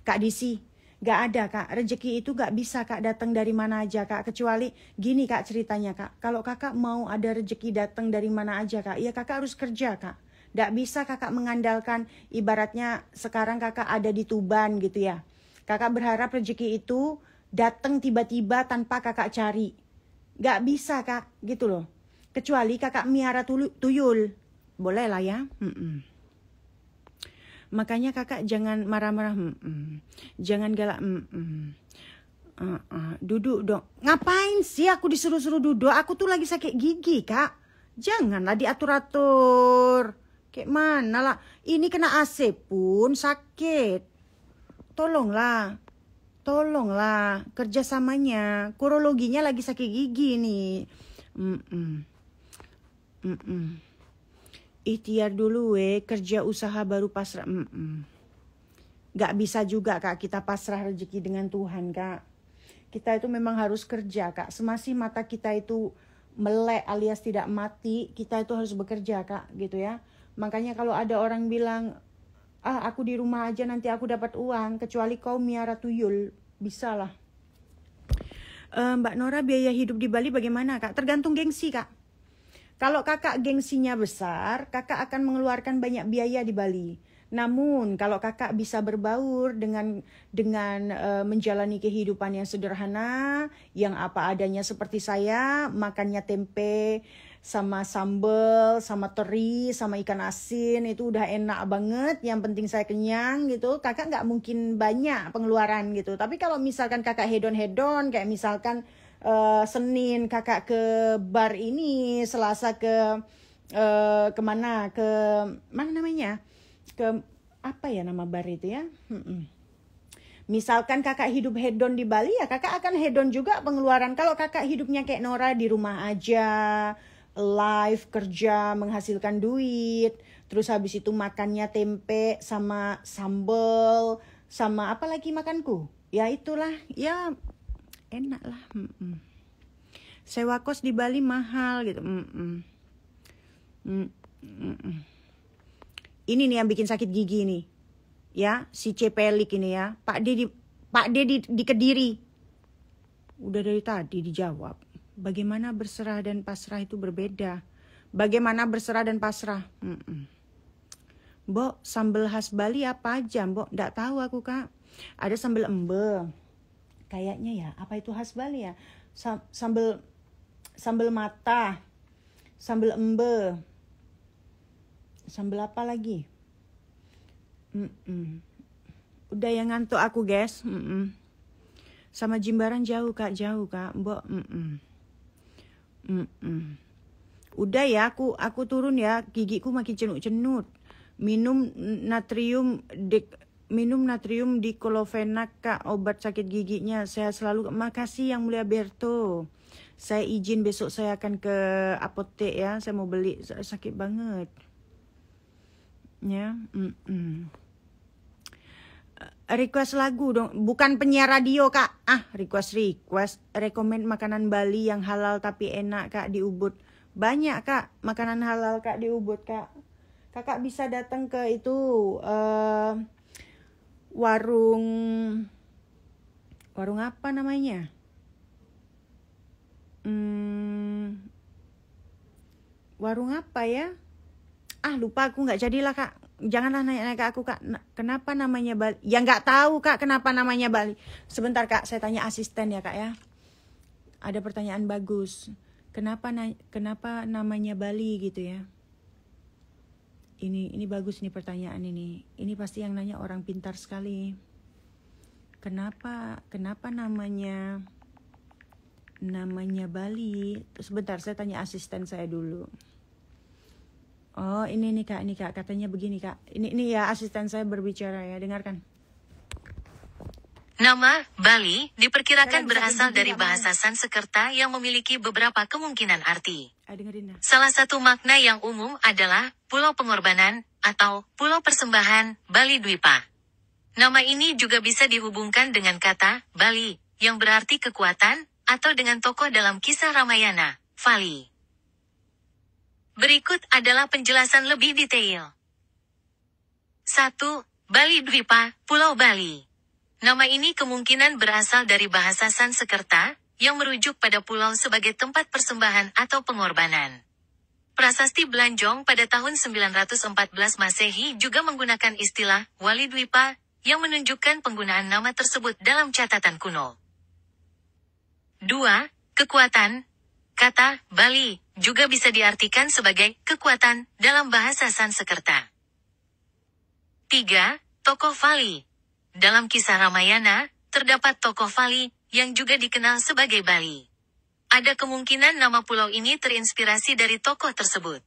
Kak Disi. Gak ada Kak, rezeki itu gak bisa Kak datang dari mana aja Kak. Kecuali gini Kak ceritanya Kak. Kalau kakak mau ada rezeki datang dari mana aja Kak, ya kakak harus kerja Kak. Gak bisa kakak mengandalkan ibaratnya sekarang kakak ada di Tuban gitu ya. Kakak berharap rezeki itu datang tiba-tiba tanpa kakak cari. Gak bisa Kak, gitu loh. Kecuali kakak miara tuyul. Boleh lah ya. Makanya kakak jangan marah-marah, jangan galak, duduk dong. Ngapain sih aku disuruh-suruh duduk? Aku tuh lagi sakit gigi Kak. Janganlah diatur-atur. Kayak mana lah? Ini kena AC pun sakit. Tolonglah kerjasamanya. Kurologinya lagi sakit gigi nih. Ikhtiar dulu kerja usaha baru pasrah. Gak bisa juga Kak kita pasrah rezeki dengan Tuhan Kak. Kita itu memang harus kerja Kak. Semasih mata kita itu melek alias tidak mati, kita itu harus bekerja Kak gitu ya. Makanya kalau ada orang bilang, aku di rumah aja nanti aku dapat uang, kecuali kau miara tuyul, bisa lah. Mbak Nora, biaya hidup di Bali bagaimana Kak? Tergantung gengsi Kak. Kalau kakak gengsinya besar, kakak akan mengeluarkan banyak biaya di Bali. Namun kalau kakak bisa berbaur dengan menjalani kehidupan yang sederhana, yang apa adanya seperti saya, makannya tempe sama sambal, sama teri, sama ikan asin, itu udah enak banget. Yang penting saya kenyang gitu. Kakak nggak mungkin banyak pengeluaran gitu. Tapi kalau misalkan kakak hedon-hedon, kayak misalkan Senin kakak ke bar ini, Selasa ke kemana, ke mana namanya, ke apa ya nama bar itu ya. Misalkan kakak hidup hedon di Bali, ya kakak akan hedon juga pengeluaran. Kalau kakak hidupnya kayak Nora di rumah aja, live kerja menghasilkan duit, terus habis itu makannya tempe sama sambal sama apa lagi makanku, ya itulah, ya enak lah. Sewa kos di Bali mahal gitu. Ini nih yang bikin sakit gigi nih, ya si Cepelik ini ya, Pak D di Kediri. Udah dari tadi dijawab. Bagaimana berserah dan pasrah itu berbeda. Bagaimana berserah dan pasrah? Mbok, sambal khas Bali apa aja, Mbok? Nggak tahu aku Kak. Ada sambal embe. Kayaknya ya, apa itu khas Bali ya? Sambal mata, sambal embe, sambal apa lagi? Udah yang ngantuk aku guys. Sama Jimbaran jauh Kak, Mbok. Udah ya, aku turun ya, gigiku makin cenut-cenut. Minum natrium diklofenak Kak, obat sakit giginya. Sehat selalu. Makasih Yang Mulia Berto. Saya izin besok saya akan ke apotek ya. Saya mau beli, sakit banget. Ya. Request lagu dong. Bukan penyiar radio Kak. Request. Rekomend makanan Bali yang halal tapi enak Kak di Ubud. Banyak Kak makanan halal Kak di Ubud Kak. Kakak bisa datang ke itu warung apa namanya? Warung apa ya? Lupa aku, nggak jadilah Kak. Janganlah nanya ke aku Kak. Kenapa namanya Bali? Ya nggak tahu Kak kenapa namanya Bali. Sebentar Kak, saya tanya asisten ya Kak ya. Ada pertanyaan bagus. Kenapa namanya Bali gitu ya? Ini bagus nih pertanyaan ini. Ini pasti yang nanya orang pintar sekali. Kenapa namanya Bali? Sebentar, saya tanya asisten saya dulu. Oh, ini Kak, katanya begini Kak. Ini ya asisten saya berbicara ya, dengarkan. Nama Bali diperkirakan berasal dari bahasa Sanskerta yang memiliki beberapa kemungkinan arti. Salah satu makna yang umum adalah Pulau Pengorbanan atau Pulau Persembahan Bali Dwipa. Nama ini juga bisa dihubungkan dengan kata Bali yang berarti kekuatan atau dengan tokoh dalam kisah Ramayana, Vali. Berikut adalah penjelasan lebih detail. 1. Bali Dwipa, Pulau Bali. Nama ini kemungkinan berasal dari bahasa Sanskerta, yang merujuk pada pulau sebagai tempat persembahan atau pengorbanan. Prasasti Belanjong pada tahun 914 Masehi juga menggunakan istilah Wali Dwipa, yang menunjukkan penggunaan nama tersebut dalam catatan kuno. 2. Kekuatan. Kata Bali juga bisa diartikan sebagai kekuatan dalam bahasa Sanskerta. 3. Tokoh Vali. Dalam kisah Ramayana, terdapat tokoh Vali yang juga dikenal sebagai Bali. Ada kemungkinan nama pulau ini terinspirasi dari tokoh tersebut.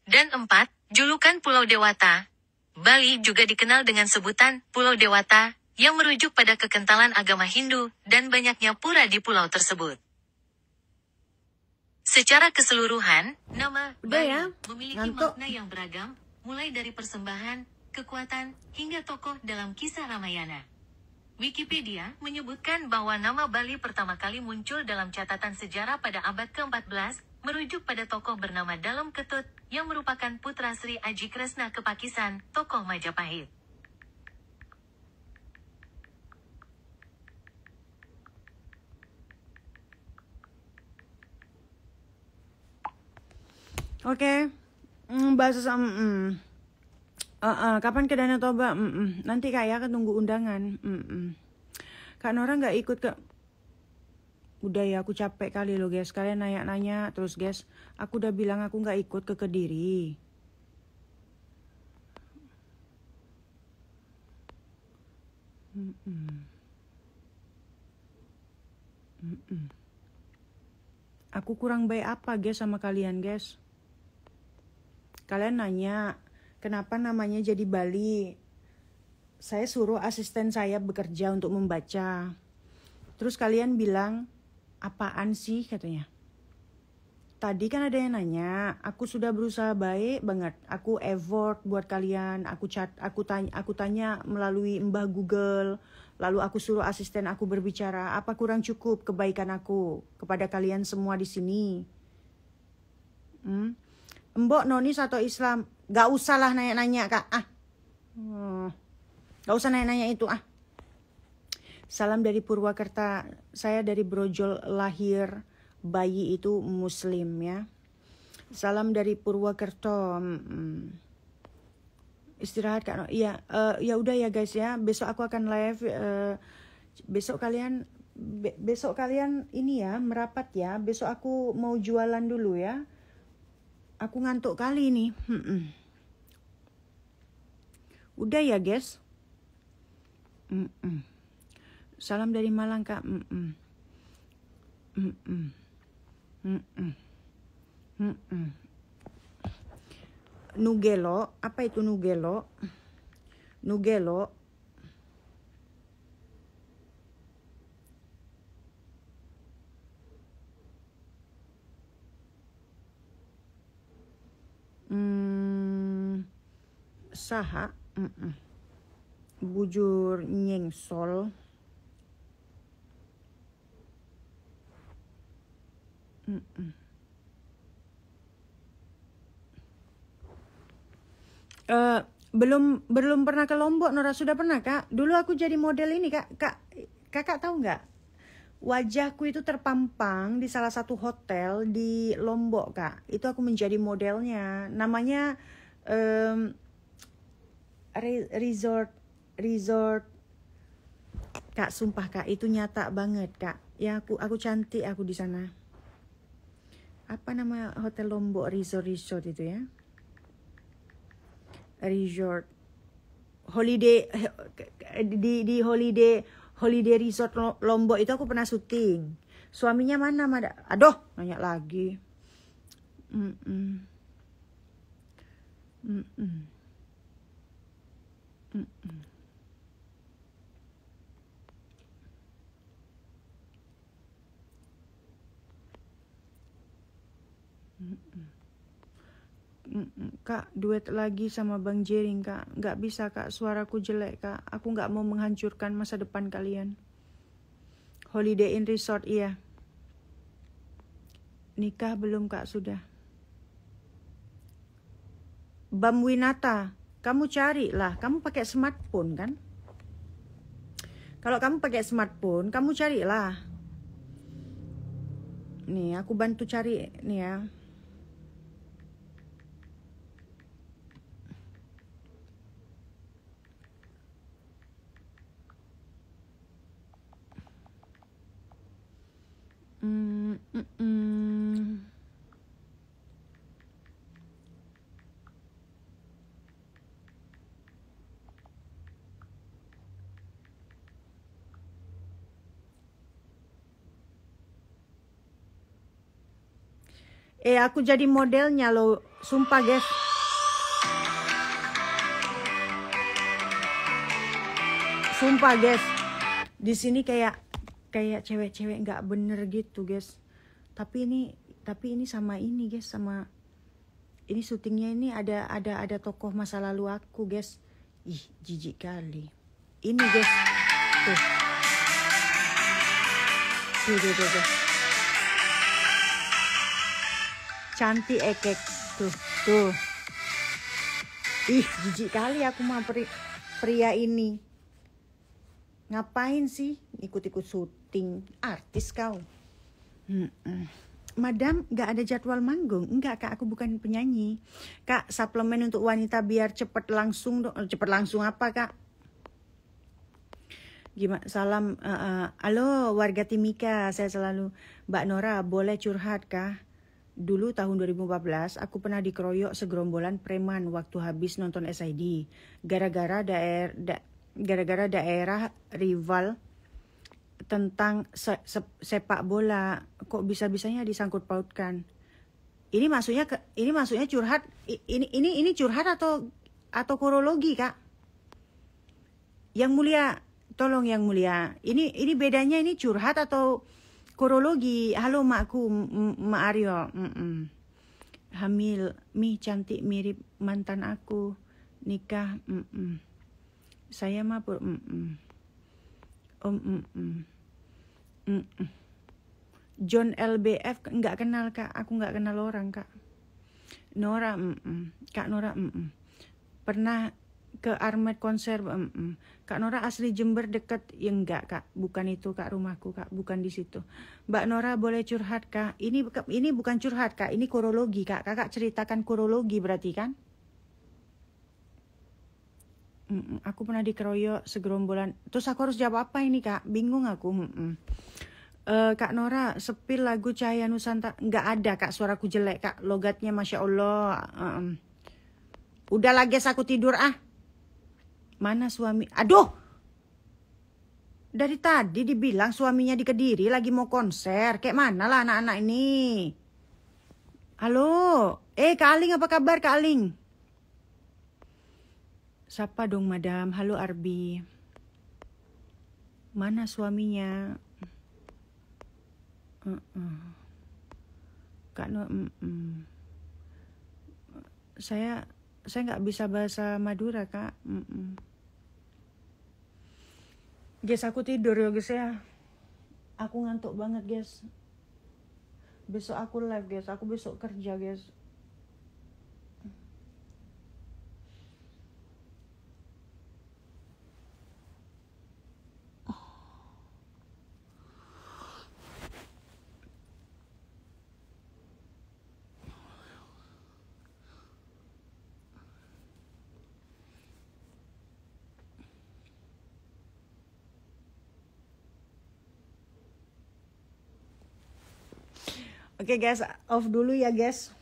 Dan 4. Julukan Pulau Dewata. Bali juga dikenal dengan sebutan Pulau Dewata, yang merujuk pada kekentalan agama Hindu dan banyaknya pura di pulau tersebut. Secara keseluruhan, nama Udah Bali ya, memiliki ngantuk. makna yang beragam, mulai dari persembahan, kekuatan, hingga tokoh dalam kisah Ramayana. Wikipedia menyebutkan bahwa nama Bali pertama kali muncul dalam catatan sejarah pada abad ke-14, merujuk pada tokoh bernama Dalem Ketut, yang merupakan putra Sri Aji Kresna Kepakisan, tokoh Majapahit. Oke, bahasa sama. Kapan ke Danau Toba? Nanti Kak ya, tunggu undangan. Kak Nora nggak ikut ke. Udah ya, aku capek kali loh guys. Kalian nanya-nanya terus guys. Aku udah bilang aku nggak ikut ke Kediri. Aku kurang baik apa guys sama kalian guys? Kalian nanya, kenapa namanya jadi Bali? Saya suruh asisten saya bekerja untuk membaca. Terus kalian bilang, apaan sih katanya? Tadi kan ada yang nanya, aku sudah berusaha baik banget. Aku effort buat kalian, aku tanya melalui Mbah Google. Lalu aku suruh asisten aku berbicara, apa kurang cukup kebaikan aku kepada kalian semua di sini? Mbok nonis atau Islam? Gak usah lah nanya-nanya Kak. Gak usah nanya-nanya itu Salam dari Purwakarta. Saya dari Brojol, lahir bayi itu Muslim ya. Salam dari Purwakarta. Istirahat Kak. Iya, ya udah ya guys ya. Besok aku akan live. Besok kalian ini ya merapat ya. Besok aku mau jualan dulu ya. Aku ngantuk kali nih. Udah ya guys. Salam dari Malang Kak. Nugelo, apa itu Nugelo? Nugelo. Saha. Bujur nyengsol. Belum pernah ke Lombok, Nora. Sudah pernah Kak? Dulu aku jadi model ini Kak. Kakak tahu nggak? Wajahku itu terpampang di salah satu hotel di Lombok Kak. Itu aku menjadi modelnya. Namanya resort. Kak, sumpah Kak, itu nyata banget Kak. Ya aku cantik aku di sana. Apa nama hotel Lombok resort itu ya? Resort holiday di holiday resort Lombok itu aku pernah syuting. Suaminya mana Mada? Aduh, nanya lagi. Kak, duet lagi sama Bang Jering Kak. Nggak bisa Kak, suaraku jelek Kak. Aku nggak mau menghancurkan masa depan kalian. Holiday Inn Resort, iya. Nikah belum Kak, sudah. Bam Winata, kamu cari lah. Kamu pakai smartphone kan? Kalau kamu pakai smartphone, kamu carilah. Nih, aku bantu cari nih ya. Aku jadi modelnya loh, sumpah guys. Sumpah guys, di sini kayak cewek-cewek nggak bener gitu guys. Tapi ini Tapi ini sama ini guys, sama ini syutingnya ini ada tokoh masa lalu aku guys. Ih, jijik kali. Ini guys. Tuh. Tuh. Cantik ekek. Tuh. Ih, jijik kali aku mah pria ini. Ngapain sih ikut-ikut syuting? Artis kau. Madam, gak ada jadwal manggung? Enggak kak, aku bukan penyanyi. Kak, suplemen untuk wanita biar cepet langsung dong. Cepet langsung apa kak? Gimana? Salam, halo warga Timika, saya selalu. Mbak Nora, boleh curhat kah? Dulu tahun 2014, aku pernah dikeroyok segerombolan preman waktu habis nonton SID. Gara-gara daerah rival tentang sepak bola, kok bisa-bisanya disangkut pautkan. Ini maksudnya curhat. Ini curhat atau korologi kak? Yang mulia, tolong yang mulia. Ini bedanya, ini curhat atau korologi? Halo makku, Mak Aryo. Hamil, cantik mirip mantan aku. Nikah, saya mah John LBF nggak kenal kak, aku nggak kenal orang kak. Nora, Kak Nora, pernah ke Armet konser, Kak Nora asli Jember deket, ya enggak kak, bukan itu kak rumahku kak, bukan di situ. Mbak Nora boleh curhat kak? Ini bukan curhat kak, ini korologi kak. Kakak ceritakan korologi berarti kan? Aku pernah dikeroyok segerombolan. Terus aku harus jawab apa ini kak? Bingung aku. Kak Nora, sepil lagu Cahaya Nusantara. Nggak ada kak, suaraku jelek kak. Logatnya Masya Allah. Udah lah guys, aku tidur ah. Mana suami? Aduh! Dari tadi dibilang suaminya di Kediri lagi mau konser. Kayak mana lah anak-anak ini? Halo? Kak Aling, apa kabar Kak Aling? Siapa dong madam? Halo Arbi. Mana suaminya? Kak No, saya nggak bisa bahasa Madura kak. Guys, aku tidur ya guys ya. Aku ngantuk banget guys. Besok aku live guys. Aku besok kerja guys. Oke guys, off dulu ya guys.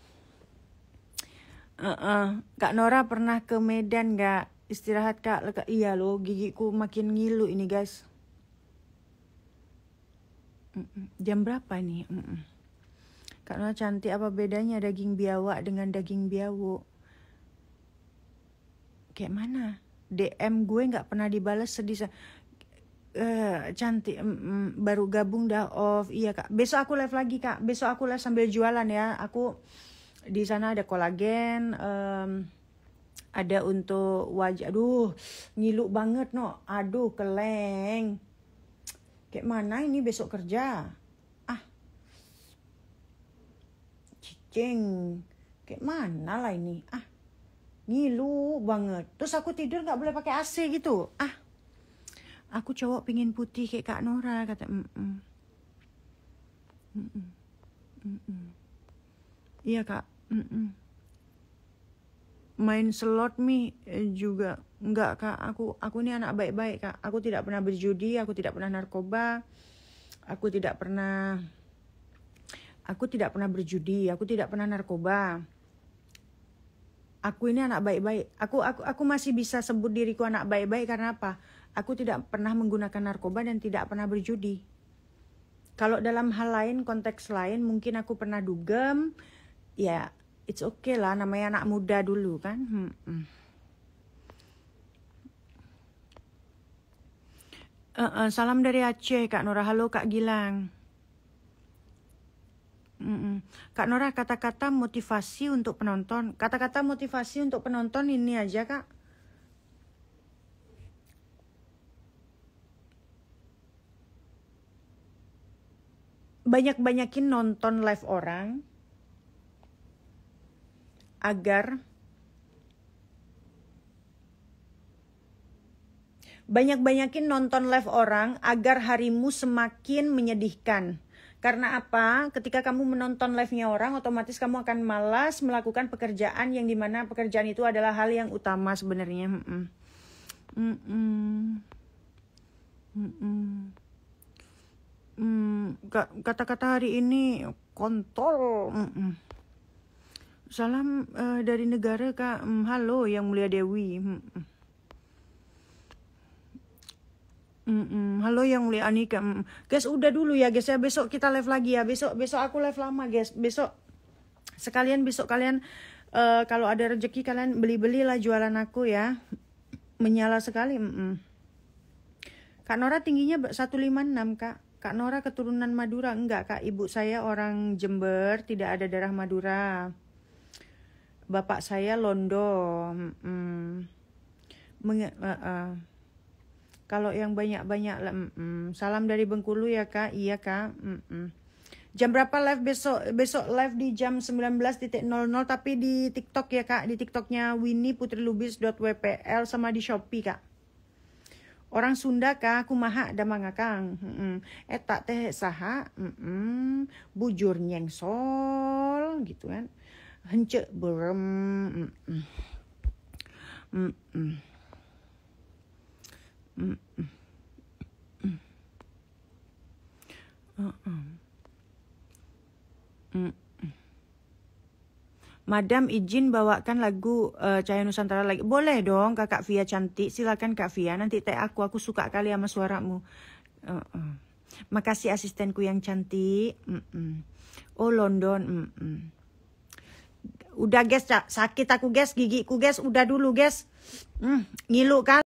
Kak Nora pernah ke Medan nggak? Istirahat kak. Iya loh, gigiku makin ngilu ini guys. Jam berapa nih? Kak Nora cantik, apa bedanya daging biawak dengan daging biawu? Kayak mana? DM gue nggak pernah dibalas, sedih. Cantik, baru gabung dah off. Iya kak, besok aku live lagi kak. Besok aku live sambil jualan ya. Aku di sana ada kolagen, ada untuk wajah. Aduh, ngilu banget no. Aduh, keleng. Kayak mana ini besok kerja? Cicing. Kayak mana lah ini? Ngilu banget. Terus aku tidur nggak boleh pakai AC gitu. Aku cowok pingin putih kayak Kak Nora, kata. Iya kak. Main slot juga enggak kak. Aku ini anak baik-baik kak. Aku tidak pernah berjudi, aku tidak pernah narkoba, aku tidak pernah berjudi, aku tidak pernah narkoba. Aku ini anak baik-baik. Aku masih bisa sebut diriku anak baik-baik karena apa? Aku tidak pernah menggunakan narkoba dan tidak pernah berjudi. Kalau dalam hal lain, konteks lain, mungkin aku pernah dugem. Ya, it's okay lah, namanya anak muda dulu kan. Salam dari Aceh, Kak Nora. Halo Kak Gilang. Kak Nora, kata-kata motivasi untuk penonton. Kata-kata motivasi untuk penonton ini aja, Kak. Banyak-banyakin nonton live orang agar banyak-banyakin nonton live orang agar harimu semakin menyedihkan. Karena apa? Ketika kamu menonton live-nya orang, otomatis kamu akan malas melakukan pekerjaan yang dimana pekerjaan itu adalah hal yang utama sebenarnya. Kata-kata hari ini kontol. Salam dari negara, Kak. Halo Yang Mulia Dewi. Halo Yang Mulia Anika. Guys, udah dulu ya guys ya. Besok kita live lagi ya. Besok aku live lama guys. Besok kalian kalau ada rezeki kalian beli-belilah jualan aku ya. Menyala sekali. Kak Nora tingginya 156, Kak. Kak Nora keturunan Madura. Enggak, Kak. Ibu saya orang Jember, tidak ada darah Madura. Bapak saya Londo. Kalau yang banyak-banyak, salam dari Bengkulu ya, Kak. Iya, Kak. Jam berapa live besok? Besok live di jam 19.00 tapi di TikTok ya, Kak. Di TikToknya winnieputrilubis.wpl sama di Shopee, Kak. Orang Sunda, Kak, kumaha da mangakang. Eta teh saha? Bujur nyengsol gitu kan. Hence berem. Madam izin bawakan lagu Cahaya Nusantara lagi. Boleh dong Kakak Via cantik. Silakan Kak Via. Nanti tag aku suka kali sama suaramu. Makasih asistenku yang cantik. Oh London. Udah guys, sakit aku guys, gigiku guys. Udah dulu guys. Ngilu kan.